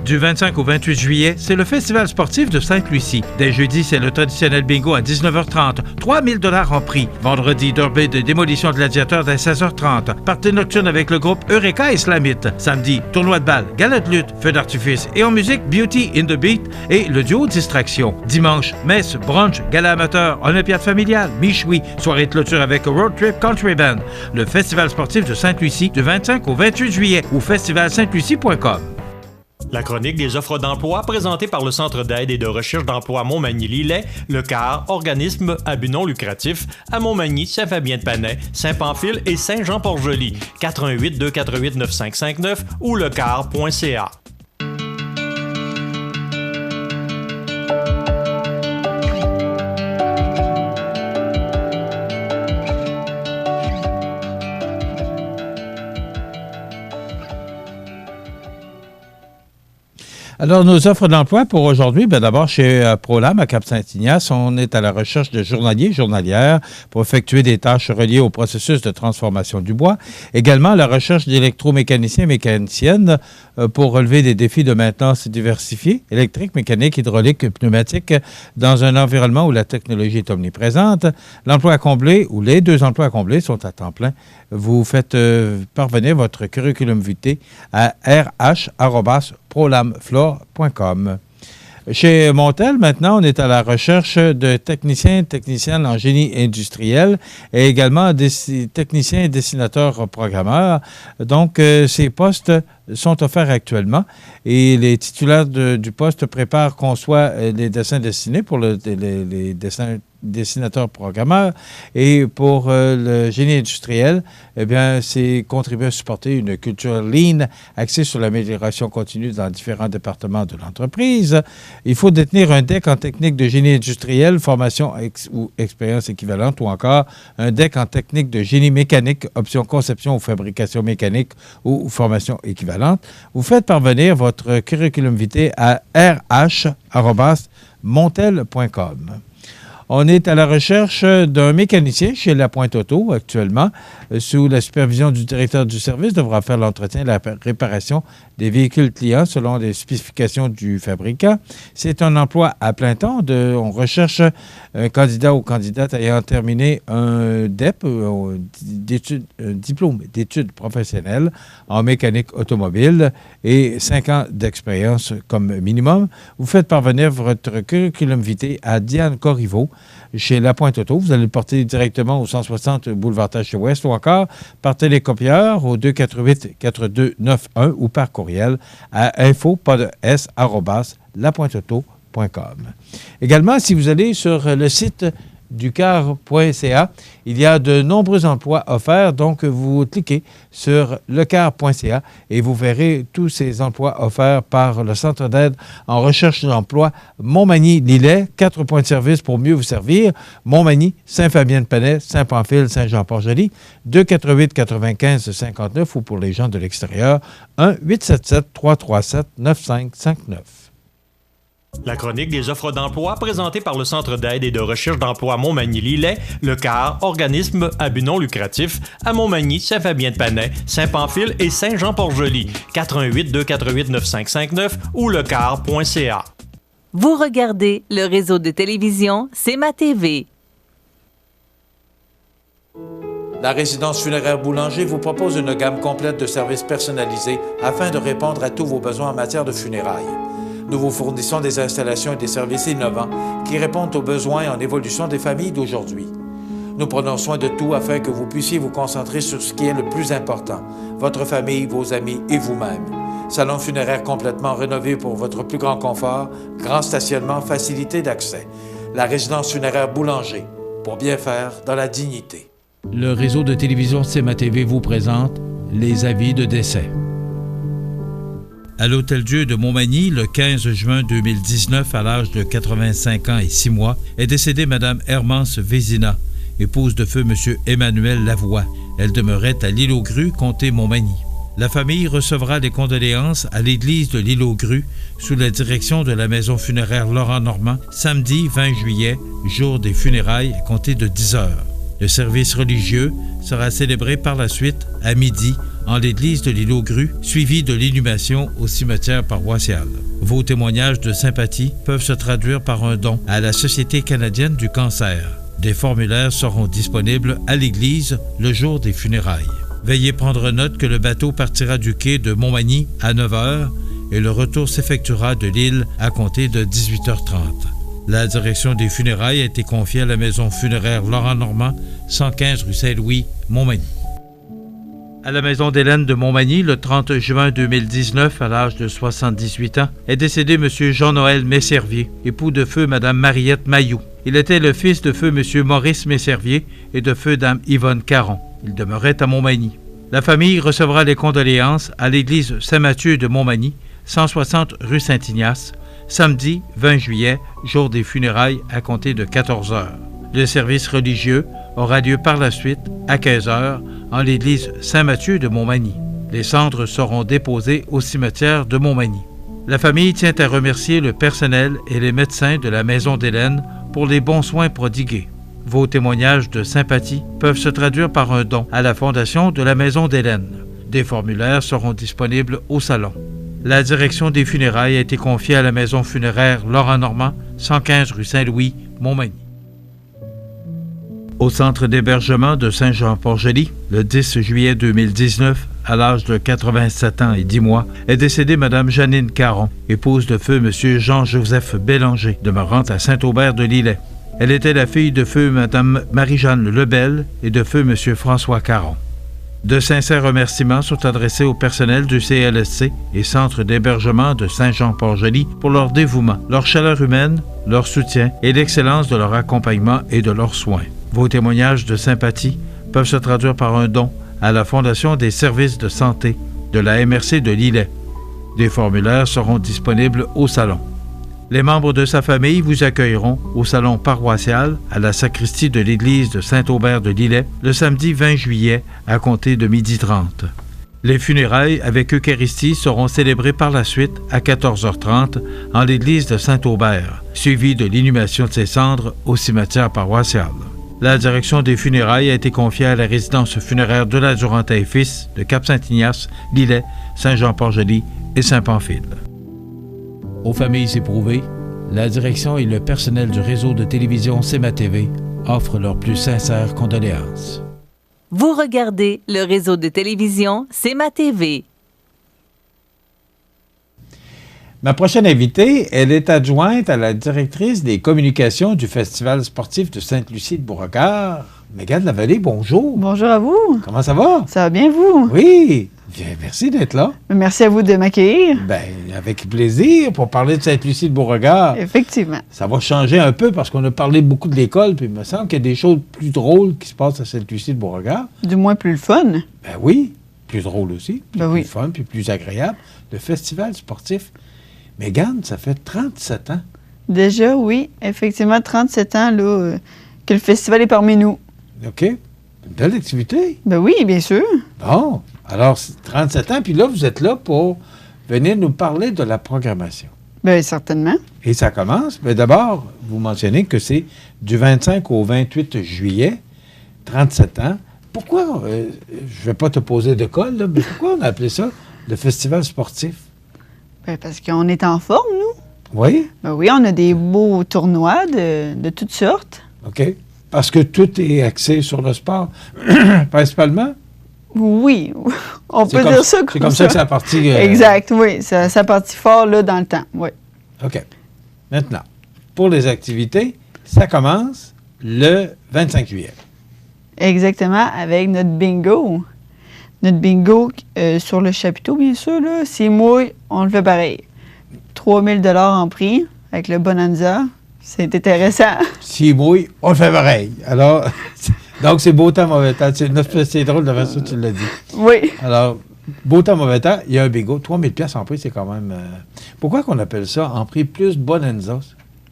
Du 25 au 28 juillet, c'est le Festival sportif de Sainte-Lucie. Dès jeudi, c'est le traditionnel bingo à 19h30. 3 000 $ en prix. Vendredi, derby de démolition de gladiateurs dès 16h30. Partie nocturne avec le groupe Eureka Islamite. Samedi, tournoi de balle, gala de lutte, feu d'artifice et en musique, Beauty in the Beat et le duo Distraction. Dimanche, messe, brunch, gala amateur, olympiade familiale, michoui, soirée de clôture avec Road Trip Country Band. Le Festival sportif de Sainte-Lucie du 25 au 28 juillet ou festivalsaintlucie.com. La chronique des offres d'emploi présentée par le Centre d'aide et de recherche d'emploi Montmagny-Lillet, le CAR, organisme à but non lucratif, à Montmagny, Saint-Fabien-de-Panay, Saint-Pamphile et Saint-Jean-Port-Joli, 418-248-9559 ou lecar.ca. Alors, nos offres d'emploi pour aujourd'hui, bien d'abord, chez Prolam à Cap-Saint-Ignace, on est à la recherche de journaliers, journalières pour effectuer des tâches reliées au processus de transformation du bois. Également, la recherche d'électromécaniciens et mécaniciennes pour relever des défis de maintenance diversifiés, électrique, mécanique, hydraulique, pneumatique, dans un environnement où la technologie est omniprésente. L'emploi à combler ou les 2 emplois à combler sont à temps plein. Vous faites parvenir votre curriculum vitae à rh@prolamflore.com. Chez Montel, maintenant, on est à la recherche de techniciennes en génie industriel et également techniciens et dessinateurs programmeurs. Donc, ces postes sont offerts actuellement et les titulaires du poste préparent, conçoivent les dessins dessinés pour les dessinateurs programmeurs et pour le génie industriel, eh bien, c'est contribuer à supporter une culture lean axée sur l'amélioration continue dans différents départements de l'entreprise. Il faut détenir un DEC en technique de génie industriel, formation ou expérience équivalente ou encore un DEC en technique de génie mécanique, option conception ou fabrication mécanique ou formation équivalente. Vous faites parvenir votre curriculum vitae à rh@montel.com. On est à la recherche d'un mécanicien chez La Pointe Auto actuellement, sous la supervision du directeur du service, devra faire l'entretien et la réparation des véhicules clients selon les spécifications du fabricant. C'est un emploi à plein temps. On recherche un candidat ou candidate ayant terminé un DEP, un diplôme d'études professionnelles en mécanique automobile et 5 ans d'expérience comme minimum. Vous faites parvenir votre curriculum vitae à Diane Corriveau chez La Pointe Auto. Vous allez le porter directement au 160 boulevard Taché-Ouest ou encore par télécopieur au 248-4291 ou par courriel à info.s@lapointeauto.com. Également, si vous allez sur le site du car.ca, il y a de nombreux emplois offerts. Donc, vous cliquez sur lecar.ca et vous verrez tous ces emplois offerts par le Centre d'aide en recherche d'emploi Montmagny-Lillet. 4 points de service pour mieux vous servir. Montmagny, Saint-Fabien-de-Panay, Saint-Pamphile, Saint-Jean-Port-Joli. 248-95-59 ou pour les gens de l'extérieur, 1-877-337-9559. La chronique des offres d'emploi présentée par le Centre d'aide et de recherche d'emploi Montmagny-Lillet, le CAR, organisme à but non lucratif, à Montmagny, Saint-Fabien-de-Panay, Saint-Pamphile et Saint-Jean-Port-Joli, 418-248-9559 ou lecar.ca. Vous regardez le réseau de télévision C'est ma TV. La résidence funéraire Boulanger vous propose une gamme complète de services personnalisés afin de répondre à tous vos besoins en matière de funérailles. Nous vous fournissons des installations et des services innovants qui répondent aux besoins en évolution des familles d'aujourd'hui. Nous prenons soin de tout afin que vous puissiez vous concentrer sur ce qui est le plus important, votre famille, vos amis et vous-même. Salon funéraire complètement rénové pour votre plus grand confort, grand stationnement, facilité d'accès. La résidence funéraire Boulanger, pour bien faire dans la dignité. Le réseau de télévision C'est ma TV vous présente les avis de décès. À l'Hôtel-Dieu de Montmagny, le 15 juin 2019, à l'âge de 85 ans et 6 mois, est décédée Mme Hermance Vézina, épouse de feu M. Emmanuel Lavoie. Elle demeurait à l'Île-aux-Grues, comté Montmagny. La famille recevra les condoléances à l'église de l'Île-aux-Grues sous la direction de la maison funéraire Laurent-Normand, samedi 20 juillet, jour des funérailles, compté de 10 heures. Le service religieux sera célébré par la suite à midi en l'église de l'île aux Grues, suivi de l'inhumation au cimetière paroissial. Vos témoignages de sympathie peuvent se traduire par un don à la Société canadienne du cancer. Des formulaires seront disponibles à l'église le jour des funérailles. Veuillez prendre note que le bateau partira du quai de Montmagny à 9 h et le retour s'effectuera de l'île à compter de 18h30. La direction des funérailles a été confiée à la maison funéraire Laurent Normand, 115 rue Saint-Louis, Montmagny. À la maison d'Hélène de Montmagny, le 30 juin 2019, à l'âge de 78 ans, est décédé M. Jean-Noël Messervier, époux de feu Mme Mariette Mailloux. Il était le fils de feu M. Maurice Messervier et de feu Dame Yvonne Caron. Il demeurait à Montmagny. La famille recevra les condoléances à l'église Saint-Mathieu de Montmagny, 160 rue Saint-Ignace, samedi 20 juillet, jour des funérailles à compter de 14 h. Le service religieux aura lieu par la suite à 15 h en l'église Saint-Mathieu de Montmagny. Les cendres seront déposées au cimetière de Montmagny. La famille tient à remercier le personnel et les médecins de la maison d'Hélène pour les bons soins prodigués. Vos témoignages de sympathie peuvent se traduire par un don à la fondation de la maison d'Hélène. Des formulaires seront disponibles au salon. La direction des funérailles a été confiée à la maison funéraire Laurent Normand, 115 rue Saint-Louis, Montmagny. Au centre d'hébergement de Saint-Jean-Port-Joli, le 10 juillet 2019, à l'âge de 87 ans et 10 mois, est décédée Mme Janine Caron, épouse de feu M. Jean-Joseph Bélanger, demeurant à Saint-Aubert-de-Lillet. Elle était la fille de feu Mme Marie-Jeanne Lebel et de feu M. François Caron. De sincères remerciements sont adressés au personnel du CLSC et Centre d'hébergement de Saint-Jean-Port-Joli pour leur dévouement, leur chaleur humaine, leur soutien et l'excellence de leur accompagnement et de leurs soins. Vos témoignages de sympathie peuvent se traduire par un don à la Fondation des services de santé de la MRC de Lillet. Des formulaires seront disponibles au salon. Les membres de sa famille vous accueilleront au salon paroissial à la sacristie de l'église de Saint-Aubert-de-Lillet le samedi 20 juillet à compter de 12h30. Les funérailles avec Eucharistie seront célébrées par la suite à 14h30 en l'église de Saint-Aubert, suivies de l'inhumation de ses cendres au cimetière paroissial. La direction des funérailles a été confiée à la résidence funéraire de la Durantin et Fils de Cap-Saint-Ignace, Lillet, Saint-Jean-Port-Joli et Saint-Pamphile. Aux familles éprouvées, la direction et le personnel du réseau de télévision CMA-TV offrent leurs plus sincères condoléances. Vous regardez le réseau de télévision CMA-TV. Ma prochaine invitée, elle est adjointe à la directrice des communications du Festival sportif de Sainte-Lucie de Beauregard. Mégane Lavallée, bonjour. Bonjour à vous. Comment ça va? Ça va bien, vous? Oui. Bien, merci d'être là. Merci à vous de m'accueillir. Bien, avec plaisir pour parler de Sainte-Lucie de Beauregard. Effectivement. Ça va changer un peu parce qu'on a parlé beaucoup de l'école, puis il me semble qu'il y a des choses plus drôles qui se passent à Sainte-Lucie de Beauregard. Du moins plus le fun. Ben oui, plus drôle aussi, puis ben plus fun, puis plus agréable. Le Festival sportif. Mégane, ça fait 37 ans. Déjà, oui. Effectivement, 37 ans là, que le festival est parmi nous. OK. Une belle activité. Ben oui, bien sûr. Bon. Alors, 37 ans, puis là, vous êtes là pour venir nous parler de la programmation. Bien, certainement. Et ça commence. Mais d'abord, vous mentionnez que c'est du 25 au 28 juillet, 37 ans. Pourquoi, je ne vais pas te poser de colle, là, mais pourquoi on a appelé ça le Festival sportif? Bien, parce qu'on est en forme, nous. Oui? Ben oui, on a des beaux tournois de toutes sortes. OK. Parce que tout est axé sur le sport, principalement? Oui, on peut dire ça comme ça. C'est comme ça que ça a parti. Exact, oui. Ça a parti fort là, dans le temps, oui. OK. Maintenant, pour les activités, ça commence le 25 juillet. Exactement, avec notre bingo. Notre bingo sur le chapiteau, bien sûr, là, c'est moi, on le fait pareil. 3 000 $ en prix avec le Bonanza. C'est intéressant. Si oui, on le fait pareil. Alors, donc c'est beau temps, mauvais temps. C'est drôle de faire ça, tu l'as dit. Oui. Alors, beau temps, mauvais temps, il y a un bingo. 3 000 $ en prix, c'est quand même... Pourquoi qu'on appelle ça en prix plus Bonanza?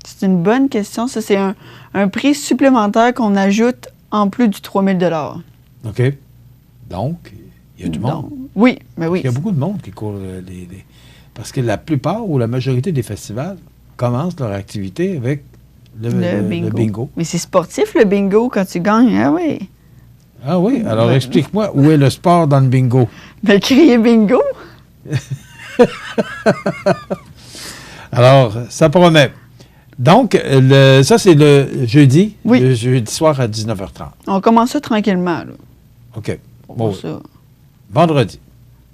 C'est une bonne question. Ça, c'est un prix supplémentaire qu'on ajoute en plus du 3 000 $. OK. Donc, il y a du monde. Oui, mais oui. Il y a beaucoup de monde qui court parce que la plupart ou la majorité des festivals commencent leur activité avec le bingo. Mais c'est sportif, le bingo, quand tu gagnes. Ah oui. Ah oui? Alors, explique-moi, où est le sport dans le bingo? Ben, crier bingo. Alors, ça promet. Donc, ça, c'est le jeudi. Oui. Le jeudi soir à 19h30. On commence ça tranquillement, là. OK. Bon, ça. Vendredi.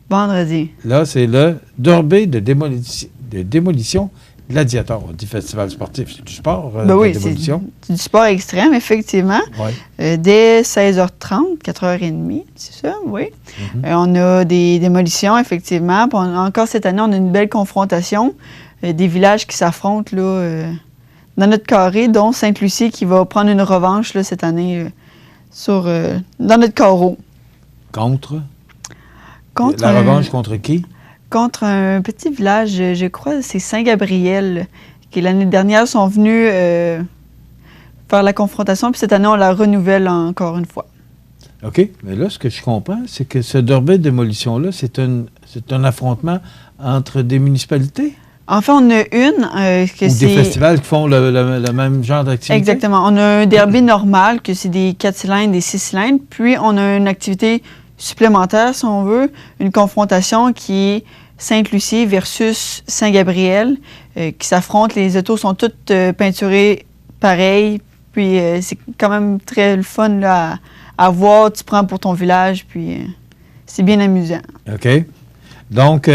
Vendredi. Là, c'est le derby de démolition gladiator. On dit festival sportif. C'est du sport, oui, démolition. C'est du sport extrême, effectivement. Oui. Dès 16h30, 4h30, c'est ça, oui. On a des démolitions, effectivement. Puis encore cette année, on a une belle confrontation. Des villages qui s'affrontent là, dans notre carré, dont Sainte-Lucie qui va prendre une revanche là, cette année dans notre carreau. Contre? La revanche contre qui? Contre un petit village, je crois, c'est Saint-Gabriel, qui l'année dernière sont venus faire la confrontation, puis cette année, on la renouvelle encore une fois. OK. Mais là, ce que je comprends, c'est que ce derby de démolition-là, c'est un affrontement entre des municipalités? En fait, on a une ou des festivals qui font le même genre d'activité? Exactement. On a un derby normal, que c'est des 4 cylindres, des 6 cylindres, puis on a une activité supplémentaire, si on veut, une confrontation qui est Sainte-Lucie versus Saint-Gabriel, qui s'affrontent. Les autos sont toutes peinturées pareil, puis c'est quand même très le fun là, à voir. Tu prends pour ton village, puis c'est bien amusant. OK. Donc,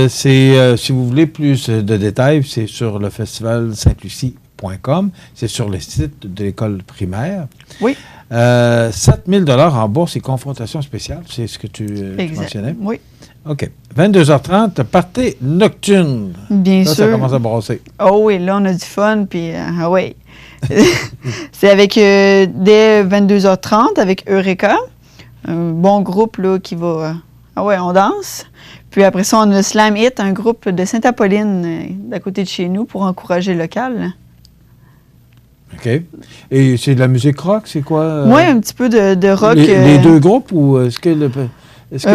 si vous voulez plus de détails, c'est sur le festival saintlucie.com. C'est sur le site de l'école primaire. Oui. 7 000 en bourse et confrontation spéciale, c'est ce que tu mentionnais? Oui. OK. 22h30, party nocturne. Bien sûr. Ça commence à brasser. Oh oui, là, on a du fun, puis oui. C'est avec, dès 22h30, avec Eureka, un bon groupe là, qui va... on danse. Puis après ça, on a Slam Hit, un groupe de Sainte-Apolline, d'à côté de chez nous, pour encourager le local. OK. Et c'est de la musique rock, c'est quoi? Oui, un petit peu de rock. Les deux groupes, ou est-ce que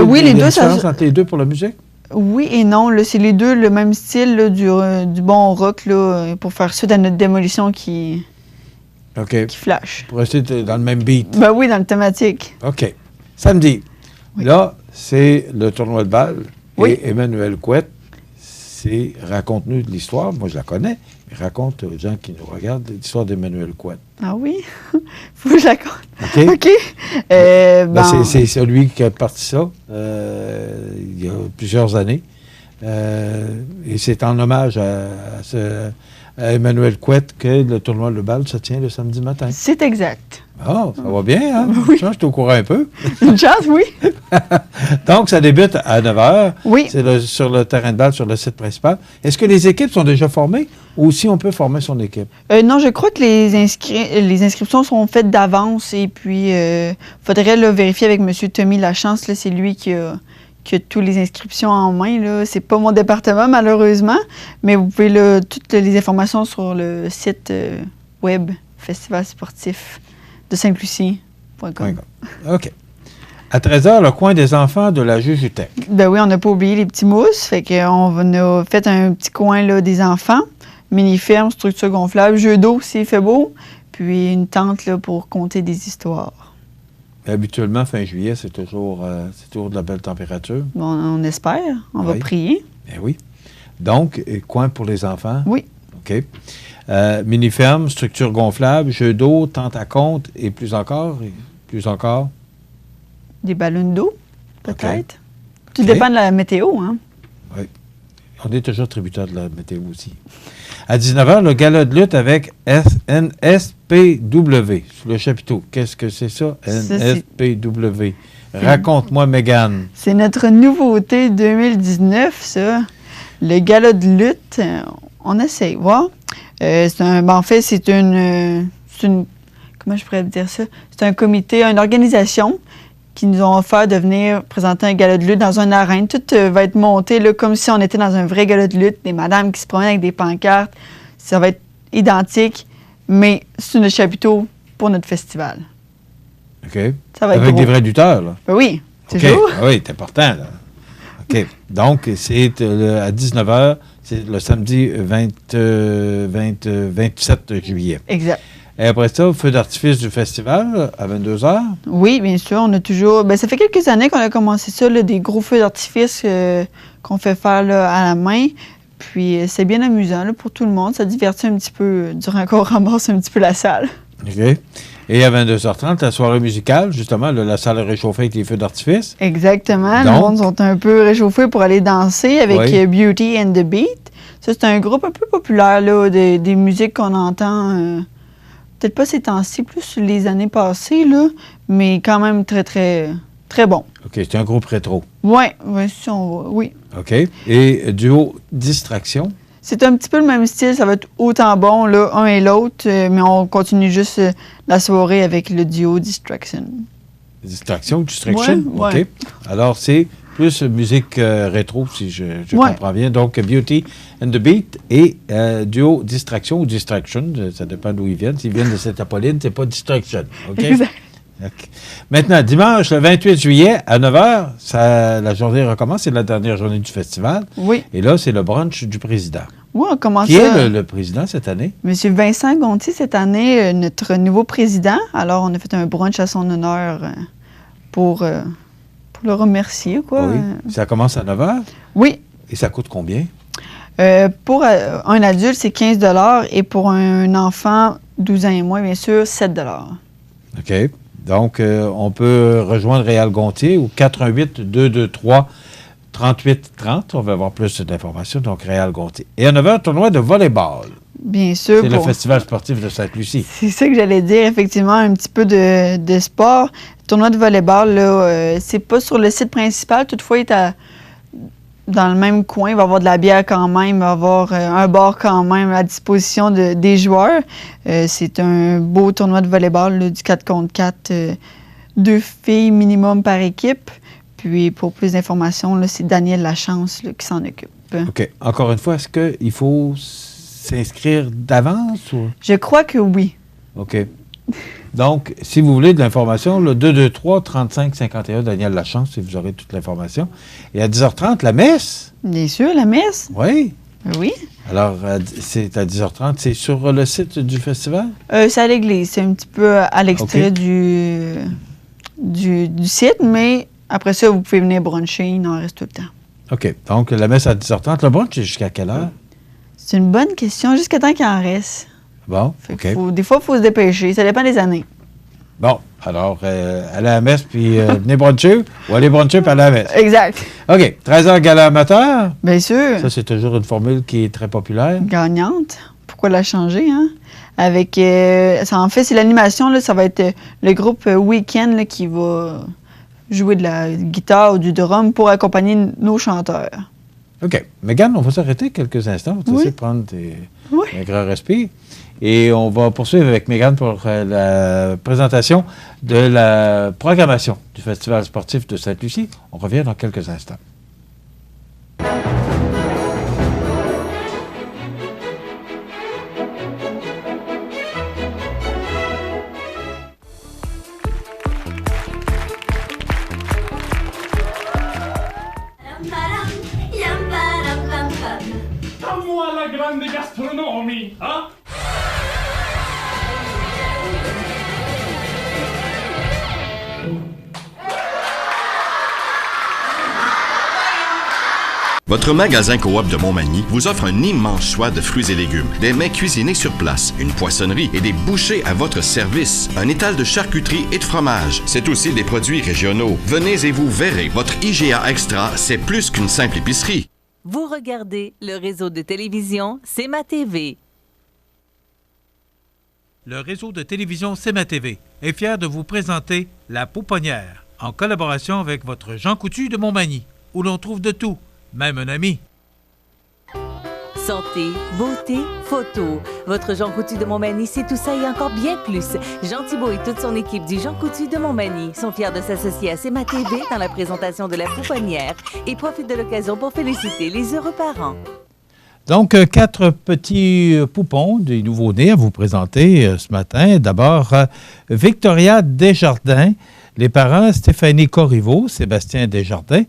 oui, les deux, une différence entre les deux pour la musique? Oui et non. Là, c'est les deux le même style, là, du bon rock, là, pour faire suite à notre démolition qui flash. Pour rester dans le même beat. Ben oui, dans le thématique. OK. Samedi. Oui. Là, c'est le tournoi de balle. Oui. Et Emmanuel Couette, raconte-nous de l'histoire. Moi, je la connais. Mais raconte aux gens qui nous regardent l'histoire d'Emmanuel Couette. Ah oui? Faut que je la raconte. OK. C'est celui qui a parti ça il y a plusieurs années. Et c'est en hommage à Emmanuel Couette que le tournoi de balle se tient le samedi matin. C'est exact. Ah, ça va bien, hein? Oui. Je suis au courant un peu. Une chance, oui. Donc, ça débute à 9h. Oui. C'est sur le terrain de balle, sur le site principal. Est-ce que les équipes sont déjà formées ou si on peut former son équipe? Non, je crois que les inscriptions sont faites d'avance et puis il faudrait vérifier avec M. Tommy Lachance. Là, c'est lui qui a toutes les inscriptions en main. Ce n'est pas mon département, malheureusement, mais vous pouvez toutes les informations sur le site web Festival sportif de Sainte-Lucie.com. OK. À 13h, le coin des enfants de la Jujutec. Ben oui, on n'a pas oublié les petits mousses. Fait qu'on a fait un petit coin là, des enfants. Mini-ferme, structure gonflable, jeu d'eau s'il fait beau. Puis une tente là, pour compter des histoires. Habituellement, fin juillet, c'est toujours de la belle température. Bon, on espère. On va prier. Ben oui. Donc, coin pour les enfants. Oui. OK. Mini-ferme, structure gonflable, jeu d'eau, tente à compte et plus encore. Des ballons d'eau, peut-être. Tout dépend de la météo, hein? Oui. On est toujours tributaire de la météo aussi. À 19h, le gala de lutte avec NSPW sur le chapiteau. Qu'est-ce que c'est ça? NSPW. Raconte-moi, Mégane. C'est notre nouveauté 2019, ça. Le gala de lutte, on essaie, voir. En fait, c'est une... Comment je pourrais dire ça? C'est un comité, une organisation qui nous ont offert de venir présenter un gala de lutte dans une arène. Tout va être monté là, comme si on était dans un vrai gala de lutte. Des madames qui se promènent avec des pancartes. Ça va être identique, mais c'est un chapiteau pour notre festival. OK. Ça va être avec gros. Des vrais lutteurs, là? Ben oui, toujours. Ah oui, c'est important, là. OK. Donc, c'est à 19h, c'est le samedi 27 juillet. Exact. Et après ça, feu d'artifice du festival à 22h. Oui, bien sûr. On a toujours... ça fait quelques années qu'on a commencé ça, là, des gros feux d'artifice qu'on fait faire là, à la main. Puis c'est bien amusant là, pour tout le monde. Ça divertit un petit peu durant qu'on ramasse un petit peu la salle. OK. Et à 22h30, la soirée musicale, justement, là, la salle est réchauffée avec les feux d'artifice. Exactement. Donc, le monde sont un peu réchauffés pour aller danser avec Beauty and the Beat. Ça, c'est un groupe un peu populaire là, des musiques qu'on entend, peut-être pas ces temps-ci, plus les années passées, là, mais quand même très, très, très bon. OK, c'est un groupe rétro. Oui, si on va, oui. OK. Et duo Distraction. C'est un petit peu le même style, ça va être autant bon, là, un et l'autre, mais on continue juste la soirée avec le duo Distraction. Distraction. OK. Ouais. Alors, c'est plus musique rétro, si je comprends bien. Donc, Beauty and the Beat et duo Distraction ou Distraction, ça dépend d'où ils viennent. S'ils viennent de Saint-Apolline, c'est pas Distraction. OK? Exact. Okay. Maintenant, dimanche, le 28 juillet, à 9h, la journée recommence. C'est la dernière journée du festival. Oui. Et là, c'est le brunch du président. Oui, on commence. Qui est le président cette année? Monsieur Vincent Gontier, cette année, notre nouveau président. Alors, on a fait un brunch à son honneur pour le remercier, quoi. Oui. Ça commence à 9h? Oui. Et ça coûte combien? Pour un adulte, c'est 15 $ et pour un enfant, 12 ans et moins, bien sûr, 7 $. OK. Donc, on peut rejoindre Réal Gontier au 418-223-3830. On va avoir plus d'informations. Donc, Réal Gontier. Et à 9h, tournoi de volleyball. Bien sûr. C'est le Festival sportif de Sainte-Lucie. C'est ça que j'allais dire, effectivement, un petit peu de sport. Le tournoi de volleyball, là, c'est pas sur le site principal. Toutefois, il est dans le même coin. Il va y avoir de la bière quand même. Il va y avoir un bar quand même à disposition des joueurs. C'est un beau tournoi de volleyball là, du 4 contre 4. 2 filles minimum par équipe. Puis, pour plus d'informations, là, c'est Daniel Lachance là, qui s'en occupe. OK. Encore une fois, est-ce qu'il faut s'inscrire d'avance? Ou? Je crois que oui. OK. Donc, si vous voulez de l'information, le 223-3551, Daniel Lachance, si vous aurez toute l'information. Et à 10h30, la messe? Bien sûr, la messe. Oui. Oui. Alors, c'est à 10h30. C'est sur le site du festival? C'est à l'église. C'est un petit peu à l'extrait du site, mais après ça, vous pouvez venir bruncher. Il en reste tout le temps. OK. Donc, la messe à 10h30. Le brunch, c'est jusqu'à quelle heure? C'est une bonne question. Jusqu'à temps qu'il en reste. Bon, OK. Des fois, il faut se dépêcher. Ça dépend des années. Bon, alors, allez à la messe, puis venez bruncher, ou allez bruncher, puis aller à la messe. Exact. OK. 13h, gala amateur. Bien sûr. Ça, c'est toujours une formule qui est très populaire. Gagnante. Pourquoi la changer, hein? Avec, en fait, c'est l'animation, là, ça va être le groupe Weekend là, qui va jouer de la guitare ou du drum pour accompagner nos chanteurs. OK. Mégane, on va s'arrêter quelques instants. On va essayer de prendre un grand respire. Et on va poursuivre avec Mégane pour la présentation de la programmation du Festival sportif de Sainte-Lucie. On revient dans quelques instants. À moi la grande gastronomie, hein? Votre magasin Coop de Montmagny vous offre un immense choix de fruits et légumes, des mets cuisinés sur place, une poissonnerie et des bouchers à votre service, un étal de charcuterie et de fromage. C'est aussi des produits régionaux. Venez et vous verrez, votre IGA Extra, c'est plus qu'une simple épicerie. Vous regardez le réseau de télévision C'est ma TV. Le réseau de télévision C'est ma TV est fier de vous présenter La Pouponnière, en collaboration avec votre Jean Coutu de Montmagny, où l'on trouve de tout, même un ami. Santé, beauté, photo. Votre Jean Coutu de Montmagny, c'est tout ça et encore bien plus. Jean Thibault et toute son équipe du Jean Coutu de Montmagny sont fiers de s'associer à C'est ma TV dans la présentation de La Pouponnière et profitent de l'occasion pour féliciter les heureux parents. Donc, 4 petits poupons, des nouveaux-nés à vous présenter ce matin. D'abord, Victoria Desjardins, les parents Stéphanie Corriveau, Sébastien Desjardins,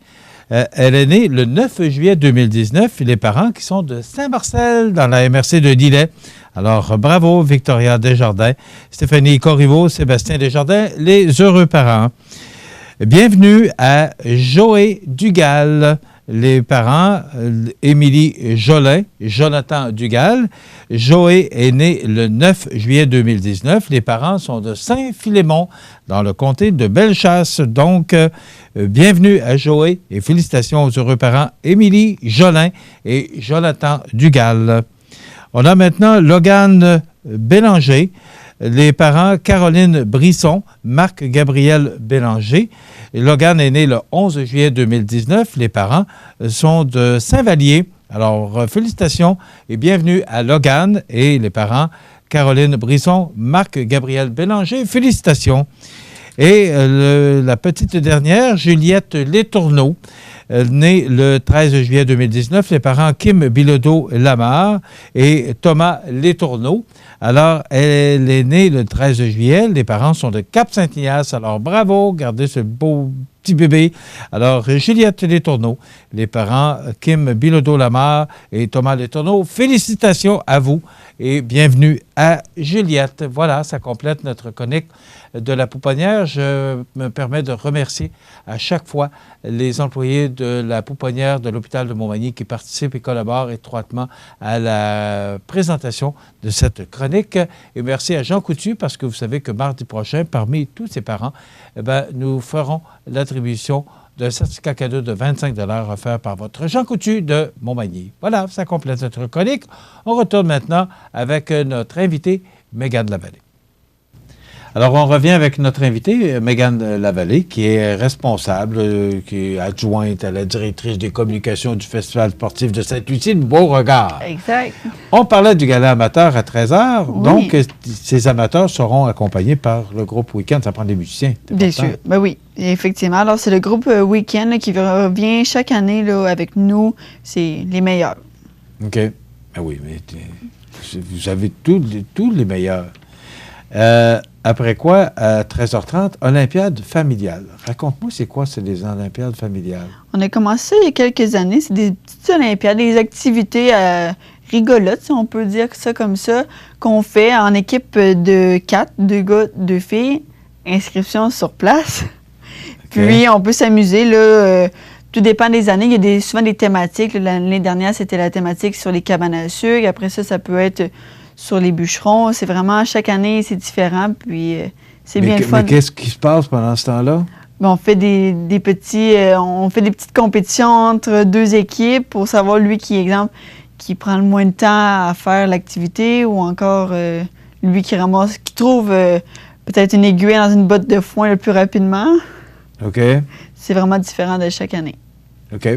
Elle est née le 9 juillet 2019. Les parents qui sont de Saint-Marcel, dans la MRC de Lillet. Alors, bravo, Victoria Desjardins, Stéphanie Corriveau, Sébastien Desjardins, les heureux parents. Bienvenue à Joé Dugal. Les parents, Émilie Jolin, Jonathan Dugal. Joé est né le 9 juillet 2019. Les parents sont de Saint-Philémon, dans le comté de Bellechasse. Donc, bienvenue à Joé et félicitations aux heureux parents Émilie Jolin et Jonathan Dugal. On a maintenant Logan Bélanger. Les parents, Caroline Brisson, Marc-Gabriel Bélanger. Logan est né le 11 juillet 2019. Les parents sont de Saint-Vallier. Alors, félicitations et bienvenue à Logan et les parents, Caroline Brisson, Marc-Gabriel Bélanger. Félicitations. Et la petite dernière, Juliette Letourneau, née le 13 juillet 2019. Les parents, Kim Bilodeau-Lamar et Thomas Letourneau. Alors, elle est née le 13 juillet. Les parents sont de Cap-Saint-Ignace. Alors, bravo, gardez ce beau petit bébé. Alors, Juliette Letourneau, les parents, Kim Bilodeau-Lamar et Thomas Letourneau, félicitations à vous et bienvenue à Juliette. Voilà, ça complète notre chronique de la pouponnière. Je me permets de remercier à chaque fois les employés de la pouponnière de l'hôpital de Montmagny qui participent et collaborent étroitement à la présentation de cette chronique. Et merci à Jean Coutu parce que vous savez que mardi prochain, parmi tous ses parents, nous ferons l'attribution d'un certificat cadeau de 25 $ offert par votre Jean Coutu de Montmagny. Voilà, ça complète notre chronique. On retourne maintenant avec notre invitée, Mégane Lavallée. Alors, on revient avec notre invitée, Mégane Lavallée, qui est responsable, qui est adjointe à la directrice des communications du Festival sportif de Sainte-Lucie, de Beauregard. Exact. On parlait du gala amateur à 13h. Oui. Donc, ces amateurs seront accompagnés par le groupe Week-end. Ça prend des musiciens. Bien sûr. Ben oui, effectivement. Alors, c'est le groupe Week-end qui revient chaque année là, avec nous. C'est les meilleurs. OK. Ben oui, mais vous avez tous les meilleurs. Après quoi, à 13h30, Olympiade familiale. Raconte-moi, c'est quoi, c'est des Olympiades familiales? On a commencé il y a quelques années. C'est des petites Olympiades, des activités rigolotes, si on peut dire ça comme ça, qu'on fait en équipe de 4, 2 gars, 2 filles. Inscription sur place. Okay. Puis, on peut s'amuser, là. Tout dépend des années. Il y a souvent des thématiques. L'année dernière, c'était la thématique sur les cabanes à sucre. Après ça peut être sur les bûcherons. C'est vraiment, chaque année, c'est différent, puis c'est bien le fun. Mais qu'est-ce qui se passe pendant ce temps-là? On fait des petites compétitions entre 2 équipes pour savoir lui qui prend le moins de temps à faire l'activité ou encore lui qui trouve peut-être une aiguille dans une botte de foin le plus rapidement. OK. C'est vraiment différent de chaque année. OK.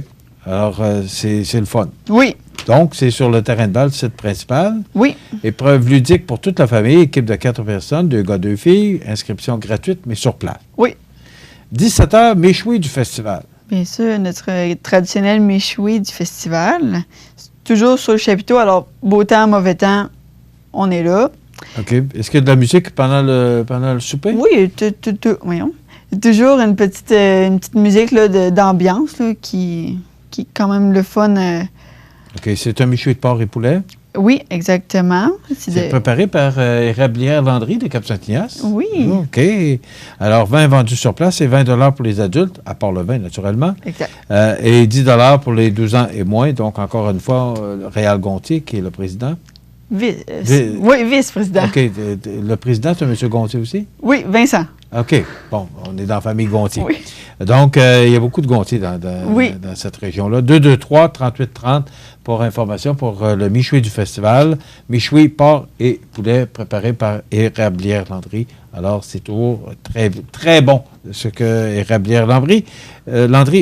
Alors, c'est le fun. Oui. Donc, c'est sur le terrain de balle, site principal. Oui. Épreuve ludique pour toute la famille, équipe de 4 personnes, 2 gars, 2 filles, inscription gratuite, mais sur place. Oui. 17h, méchoui du festival. Bien sûr, notre traditionnel méchoui du festival. Toujours sur le chapiteau. Alors, beau temps, mauvais temps, on est là. OK. Est-ce qu'il y a de la musique pendant le souper? Oui, voyons. Il y a toujours une petite musique là, d'ambiance là, qui est quand même le fun. OK. C'est un méchoui de porc et poulet? Oui, exactement. C'est préparé par Érablière Landry de Cap-Saint-Ignace? Oui. OK. Alors, vin vendu sur place, c'est 20 $ pour les adultes, à part le vin, naturellement. Exact. Et 10 $ pour les 12 ans et moins. Donc, encore une fois, Réal Gontier, qui est le président. Oui, vice-président. OK. Le président, c'est M. Gontier aussi? Oui, Vincent. OK. Bon, on est dans la famille Gontier. Oui. Donc, il y a beaucoup de Gontier dans cette région-là. 223-3830 pour information pour le méchoui du festival. Méchoui, porc et poulet préparé par Érablière Landry. Alors, c'est toujours très, très bon ce que Érablière Landry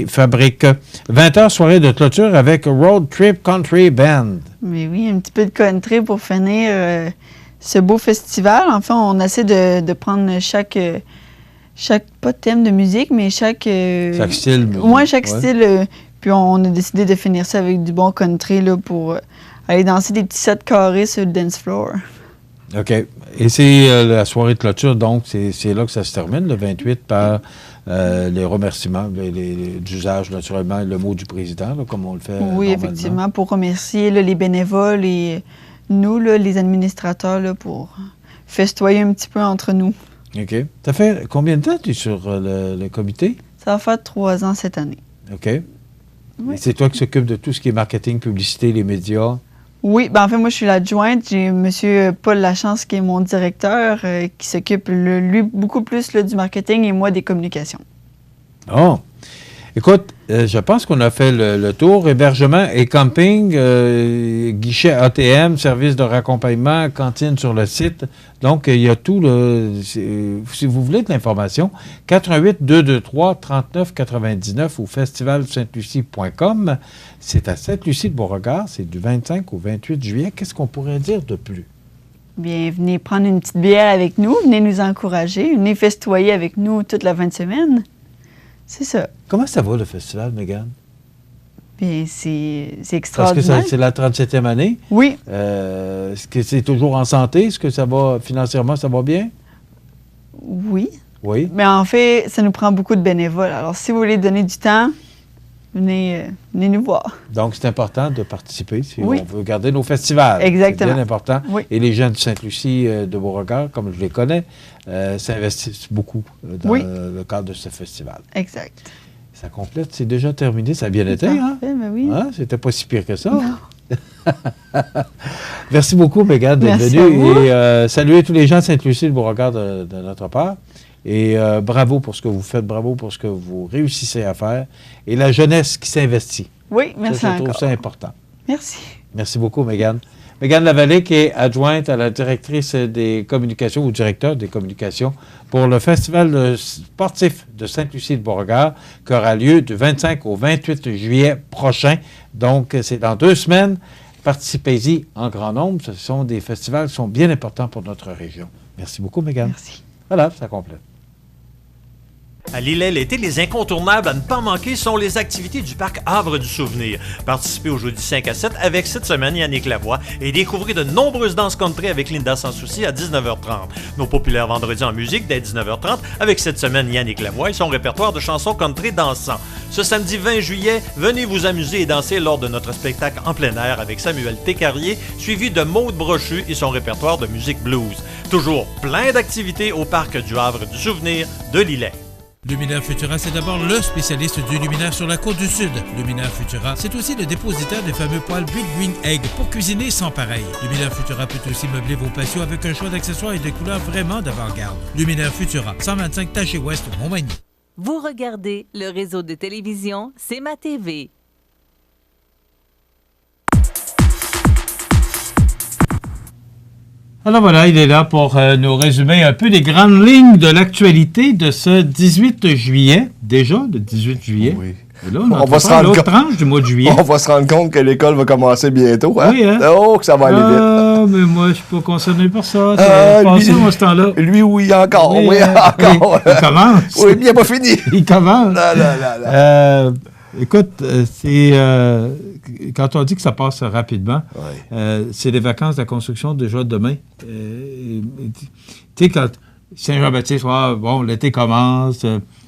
fabrique. 20h, soirée de clôture avec Road Trip Country Band. Mais oui, un petit peu de country pour finir ce beau festival. Enfin, on essaie de prendre chaque pas de thème de musique, mais chaque style. Oui, chaque style. Puis on a décidé de finir ça avec du bon country là, pour aller danser des petits sets carrés sur le dance floor. OK. Et c'est la soirée de clôture, donc c'est là que ça se termine, le 28, par les remerciements, d'usage, naturellement, le mot du président, là, comme on le fait Oui, normalement. effectivement, pour remercier là, les bénévoles et nous, là, les administrateurs, là, pour festoyer un petit peu entre nous. OK. Ça fait combien de temps tu es sur le comité? Ça va faire 3 ans cette année. OK. Oui. Et c'est toi qui s'occupe de tout ce qui est marketing, publicité, les médias? Oui, ben en fait, moi, je suis l'adjointe. J'ai M. Paul Lachance, qui est mon directeur, qui s'occupe, lui, beaucoup plus là, du marketing et moi des communications. Oh! Écoute, je pense qu'on a fait le tour. Hébergement et camping, guichet ATM, service de raccompagnement, cantine sur le site. Donc, il y a tout. Si vous voulez de l'information, 88-223-3999 ou festivalsaintlucie.com. C'est à Sainte-Lucie-de-Beauregard. C'est du 25 au 28 juillet. Qu'est-ce qu'on pourrait dire de plus? Bien, venez prendre une petite bière avec nous. Venez nous encourager. Venez festoyer avec nous toute la fin de semaine. C'est ça. Comment ça va, le festival, Mégane? Bien, c'est Parce extraordinaire. que c'est la 37e année. Oui. Est-ce que c'est toujours en santé? Est-ce que ça va, financièrement, ça va bien? Oui. Oui. Mais en fait, ça nous prend beaucoup de bénévoles. Alors, si vous voulez donner du temps, venez nous voir. Donc, c'est important de participer si Oui. on veut garder nos festivals. Exactement. C'est bien important. Oui. Et les jeunes de Sainte-Lucie de Beauregard, comme je les connais, s'investissent beaucoup dans Oui. le cadre de ce festival. Exact. Ça complète, c'est déjà terminé. Ça a bien été, hein? Parfait, ben oui. Hein? C'était pas si pire que ça. Merci beaucoup, Mégane, d'être Merci venue. à vous. Et saluer tous les gens de Sainte-Lucie de Beauregard de notre part. Et bravo pour ce que vous faites, bravo pour ce que vous réussissez à faire. Et la jeunesse qui s'investit. Oui, merci Ça, je trouve encore. ça important. Merci. Merci beaucoup, Mégane. Mégane Lavallée, qui est adjointe à la directrice des communications ou directeur des communications pour le Festival sportif de Sainte-Lucie de Beauregard, qui aura lieu du 25 au 28 juillet prochain. Donc, c'est dans 2 semaines. Participez-y en grand nombre. Ce sont des festivals qui sont bien importants pour notre région. Merci beaucoup, Mégane. Merci. Voilà, ça complète. À Lillet, l'été, les incontournables à ne pas manquer sont les activités du parc Havre du Souvenir. Participez au jeudi 5 à 7 avec cette semaine Yannick Lavoie et découvrez de nombreuses danses country avec Linda Sans Souci à 19h30. Nos populaires vendredis en musique dès 19h30 avec cette semaine Yannick Lavoie et son répertoire de chansons country dansant. Ce samedi 20 juillet, venez vous amuser et danser lors de notre spectacle en plein air avec Samuel Técarrier, suivi de Maude Brochu et son répertoire de musique blues. Toujours plein d'activités au parc du Havre du Souvenir de Lillet. Luminaire Futura, c'est d'abord le spécialiste du luminaire sur la côte du Sud. Luminaire Futura, c'est aussi le dépositaire des fameux poêles Big Green Egg pour cuisiner sans pareil. Luminaire Futura peut aussi meubler vos patios avec un choix d'accessoires et de couleurs vraiment d'avant-garde. Luminaire Futura, 125 Taché Ouest, Montmagny. Vous regardez le réseau de télévision C'est ma TV. Alors voilà, il est là pour nous résumer un peu les grandes lignes de l'actualité de ce 18 juillet. Déjà, le 18 juillet. Oui. Et là, on va se rendre l'autre tranche du mois de juillet. On va se rendre compte que l'école va commencer bientôt. Hein? Oui, hein? Oh, que ça va aller vite. Ah, mais moi, je suis pas concerné par ça. Ça va passer, moi, ce temps-là. Lui, oui, encore. Oui, Oui, encore. Il commence. Oui, bien pas fini. Il commence. Là, là, là, là. Écoute, c'est quand on dit que ça passe rapidement, c'est les vacances de la construction déjà demain. Tu sais, quand Saint-Jean-Baptiste, bon, l'été commence,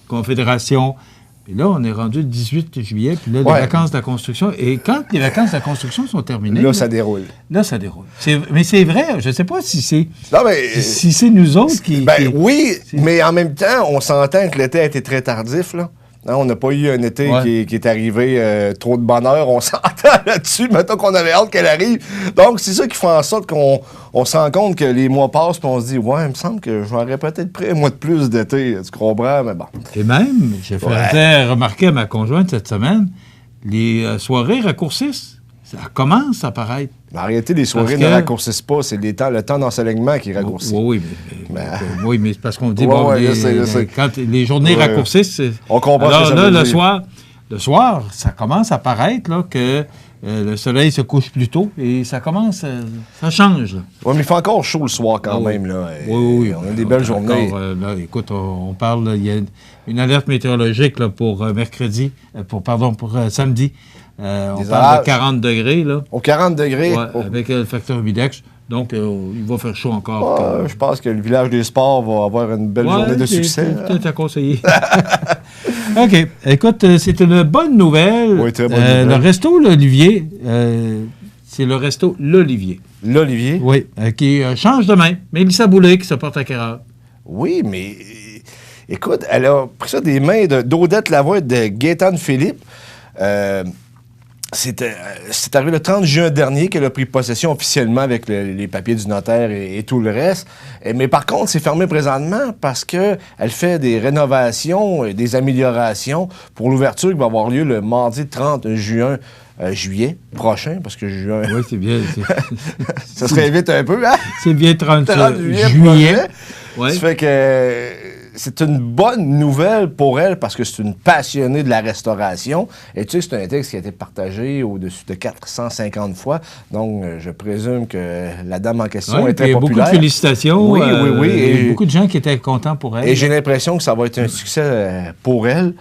Confédération. Puis là, on est rendu le 18 juillet, puis là, les vacances de la construction. Et quand les vacances de la construction sont terminées... Là, ça déroule. Là, ça déroule. Mais c'est vrai, je ne sais pas si c'est... Non, mais... Si c'est nous autres qui... Oui, mais en même temps, on s'entend que l'été a été très tardif, là. Non, on n'a pas eu un été qui est arrivé trop de bonheur. On s'entend là-dessus. Mettons qu'on avait hâte qu'elle arrive. Donc, c'est ça qui fait en sorte qu'on se rend compte que les mois passent et on se dit, ouais, il me semble que j'aurais peut-être pris un mois de plus d'été. Tu comprends? Mais bon. Et même, j'ai fait remarquer à ma conjointe cette semaine, les soirées raccourcissent. Ça commence à apparaître. Mais en réalité, les soirées ne raccourcissent pas. C'est le temps d'ensoleillement qui raccourcit. Oui, mais c'est parce qu'on dit, quand les journées raccourcissent... On comprend alors, ce que ça veut là, dire. le soir, ça commence à paraître là, que le soleil se couche plus tôt et ça commence... ça change. Oui, mais il fait encore chaud le soir quand même. Là. Oui. On a des belles journées. Là, écoute, on parle... Il y a une alerte météorologique là, pour mercredi... pour samedi. On parle de 40 degrés. Là. Au 40 degrés? Ouais, avec le facteur humidex Donc, il va faire chaud encore. Je pense que le village des sports va avoir une belle journée de succès. C'est peut-être à conseiller. OK. Écoute, c'est une bonne nouvelle. Oui, très bonne nouvelle. Le resto L'Olivier, c'est le resto L'Olivier. L'Olivier? Oui, qui change de main. Mélissa Boulay qui se porte acquéreur. Oui, mais écoute, elle a pris ça des mains d'Odette Lavoie et de Gaétane Philippe. C'est arrivé le 30 juin dernier qu'elle a pris possession officiellement avec les papiers du notaire et tout le reste. Mais par contre, c'est fermé présentement parce qu'elle fait des rénovations et des améliorations pour l'ouverture qui va avoir lieu le mardi 30 juillet prochain, parce que juin... Oui, c'est bien. Ça serait vite un peu, hein? C'est bien 30 juillet. Ouais. Ça fait que c'est une bonne nouvelle pour elle parce que c'est une passionnée de la restauration. Et tu sais, c'est un texte qui a été partagé au-dessus de 450 fois. Donc, je présume que la dame en question est très populaire. Beaucoup de félicitations. Oui, oui. Et beaucoup de gens qui étaient contents pour elle. Et j'ai l'impression que ça va être un succès pour elle.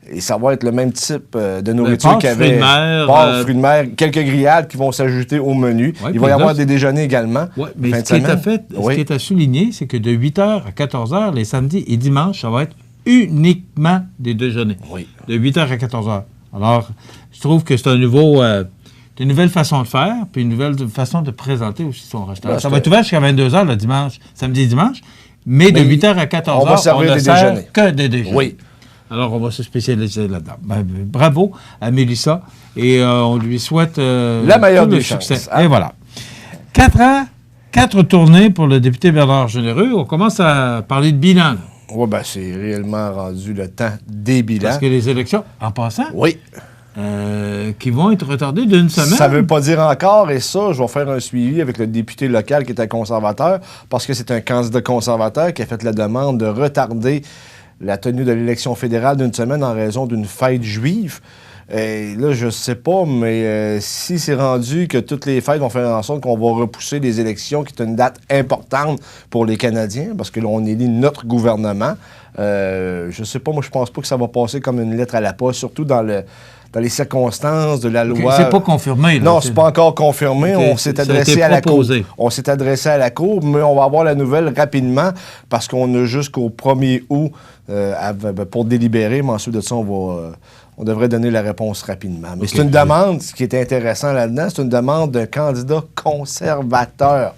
Et ça va être le même type de nourriture qu'il y avait. Fruits de mer, quelques grillades qui vont s'ajouter au menu. Ouais, il va y avoir des déjeuners également. Oui, mais ce qui est à souligner, c'est que de 8h à 14h, les samedis et dimanches, ça va être uniquement des déjeuners. Oui. De 8h à 14h. Alors, je trouve que c'est une nouvelle façon de faire, puis une nouvelle façon de présenter aussi son restaurant. Ouais, ça va être ouvert jusqu'à 22h le dimanche, samedi et dimanche, mais de 8h à 14h, on va servir des déjeuners. Que des déjeuners. Oui. Alors, on va se spécialiser là-dedans. Bravo à Mélissa et on lui souhaite la meilleure des succès. Et voilà. 4 ans, 4 tournées pour le député Bernard Généreux. On commence à parler de bilan. Oui, bien, c'est réellement rendu le temps des bilans. Parce que les élections, en passant, oui. Qui vont être retardées d'une semaine. Ça ne veut pas dire encore, et ça, je vais faire un suivi avec le député local qui était conservateur, parce que c'est un candidat conservateur qui a fait la demande de retarder la tenue de l'élection fédérale d'une semaine en raison d'une fête juive. Et là, je sais pas, mais si c'est rendu que toutes les fêtes vont faire en sorte qu'on va repousser les élections, qui est une date importante pour les Canadiens, parce que là, on élit notre gouvernement, je sais pas, moi, je pense pas que ça va passer comme une lettre à la poste, surtout dans les circonstances de la loi. C'est pas confirmé. Là, non, c'est pas encore confirmé. Okay. On s'est adressé à la Cour. On s'est adressé à la Cour, mais on va avoir la nouvelle rapidement parce qu'on a jusqu'au 1er août pour délibérer. Mais ensuite de ça, on devrait donner la réponse rapidement. Mais c'est une demande, ce qui est intéressant là-dedans, c'est une demande d'un candidat conservateur.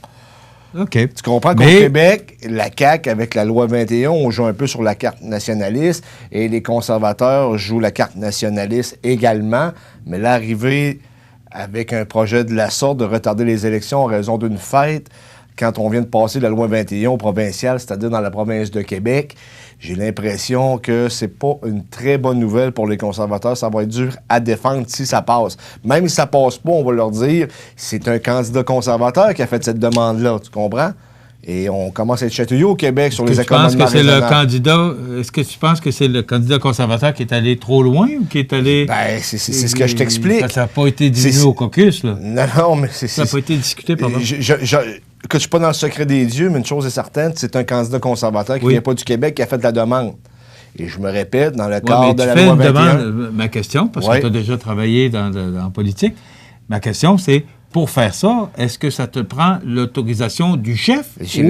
OK. Tu comprends qu'au Québec, la CAQ, avec la loi 21, on joue un peu sur la carte nationaliste et les conservateurs jouent la carte nationaliste également. Mais l'arrivée avec un projet de la sorte de retarder les élections en raison d'une fête, quand on vient de passer la loi 21 au provincial, c'est-à-dire dans la province de Québec, j'ai l'impression que c'est pas une très bonne nouvelle pour les conservateurs. Ça va être dur à défendre si ça passe. Même si ça passe pas, on va leur dire c'est un candidat conservateur qui a fait cette demande-là. Tu comprends? Et on commence à être chatouillé au Québec sur les accommodements raisonnables. Est-ce que tu penses que c'est le candidat conservateur qui est allé trop loin ou qui est allé... Ben, c'est ce que je t'explique. Ça n'a pas été dit au caucus, là. Non, mais c'est... Ça n'a pas été discuté, pardon. Que je suis pas dans le secret des dieux, mais une chose est certaine, c'est un candidat conservateur qui vient pas du Québec qui a fait la demande. Et je me répète, dans le cadre de la loi 21... Ma question, parce que tu as déjà travaillé en politique, ma question, c'est... Pour faire ça, est-ce que ça te prend l'autorisation du chef ou tu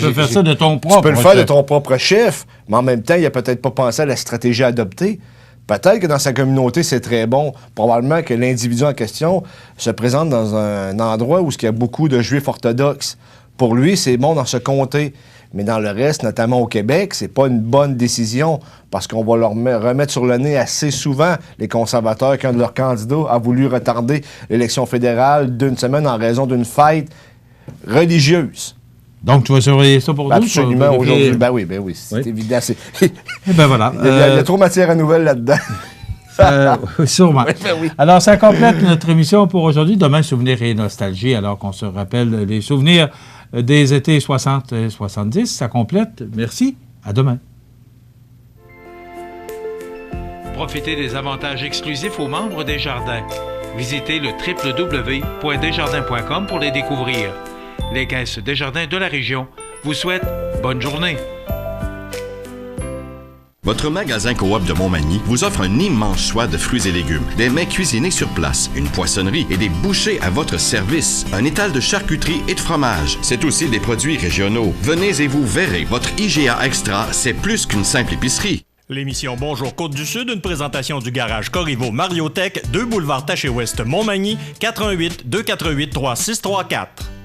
peux faire ça de ton propre chef? Tu peux le faire de ton propre chef, mais en même temps, il n'a peut-être pas pensé à la stratégie à adopter. Peut-être que dans sa communauté, c'est très bon. Probablement que l'individu en question se présente dans un endroit où il y a beaucoup de juifs orthodoxes. Pour lui, c'est bon dans ce comté. Mais dans le reste, notamment au Québec, c'est pas une bonne décision parce qu'on va leur remettre sur le nez assez souvent les conservateurs quand leur candidat a voulu retarder l'élection fédérale d'une semaine en raison d'une fête religieuse. Donc, tu vas surveiller ça pour nous? Absolument, aujourd'hui. Ben oui, c'est évident. Ben voilà. Il y a trop matière à nouvelles là-dedans. Sûrement. Oui. Alors, ça complète notre émission pour aujourd'hui. Demain, souvenirs et nostalgie, alors qu'on se rappelle les souvenirs des étés 60 et 70. Ça complète. Merci. À demain. Profitez des avantages exclusifs aux membres des Jardins. Visitez le www.desjardins.com pour les découvrir. Les caisses Desjardins de la région vous souhaitent bonne journée. Votre magasin Coop de Montmagny vous offre un immense choix de fruits et légumes, des mets cuisinés sur place, une poissonnerie et des bouchées à votre service, un étal de charcuterie et de fromage. C'est aussi des produits régionaux. Venez et vous verrez, votre IGA Extra, c'est plus qu'une simple épicerie. L'émission Bonjour Côte-du-Sud, une présentation du garage Corriveau Mariotech, 2 boulevard Taché-Ouest Montmagny, 418 248 3634.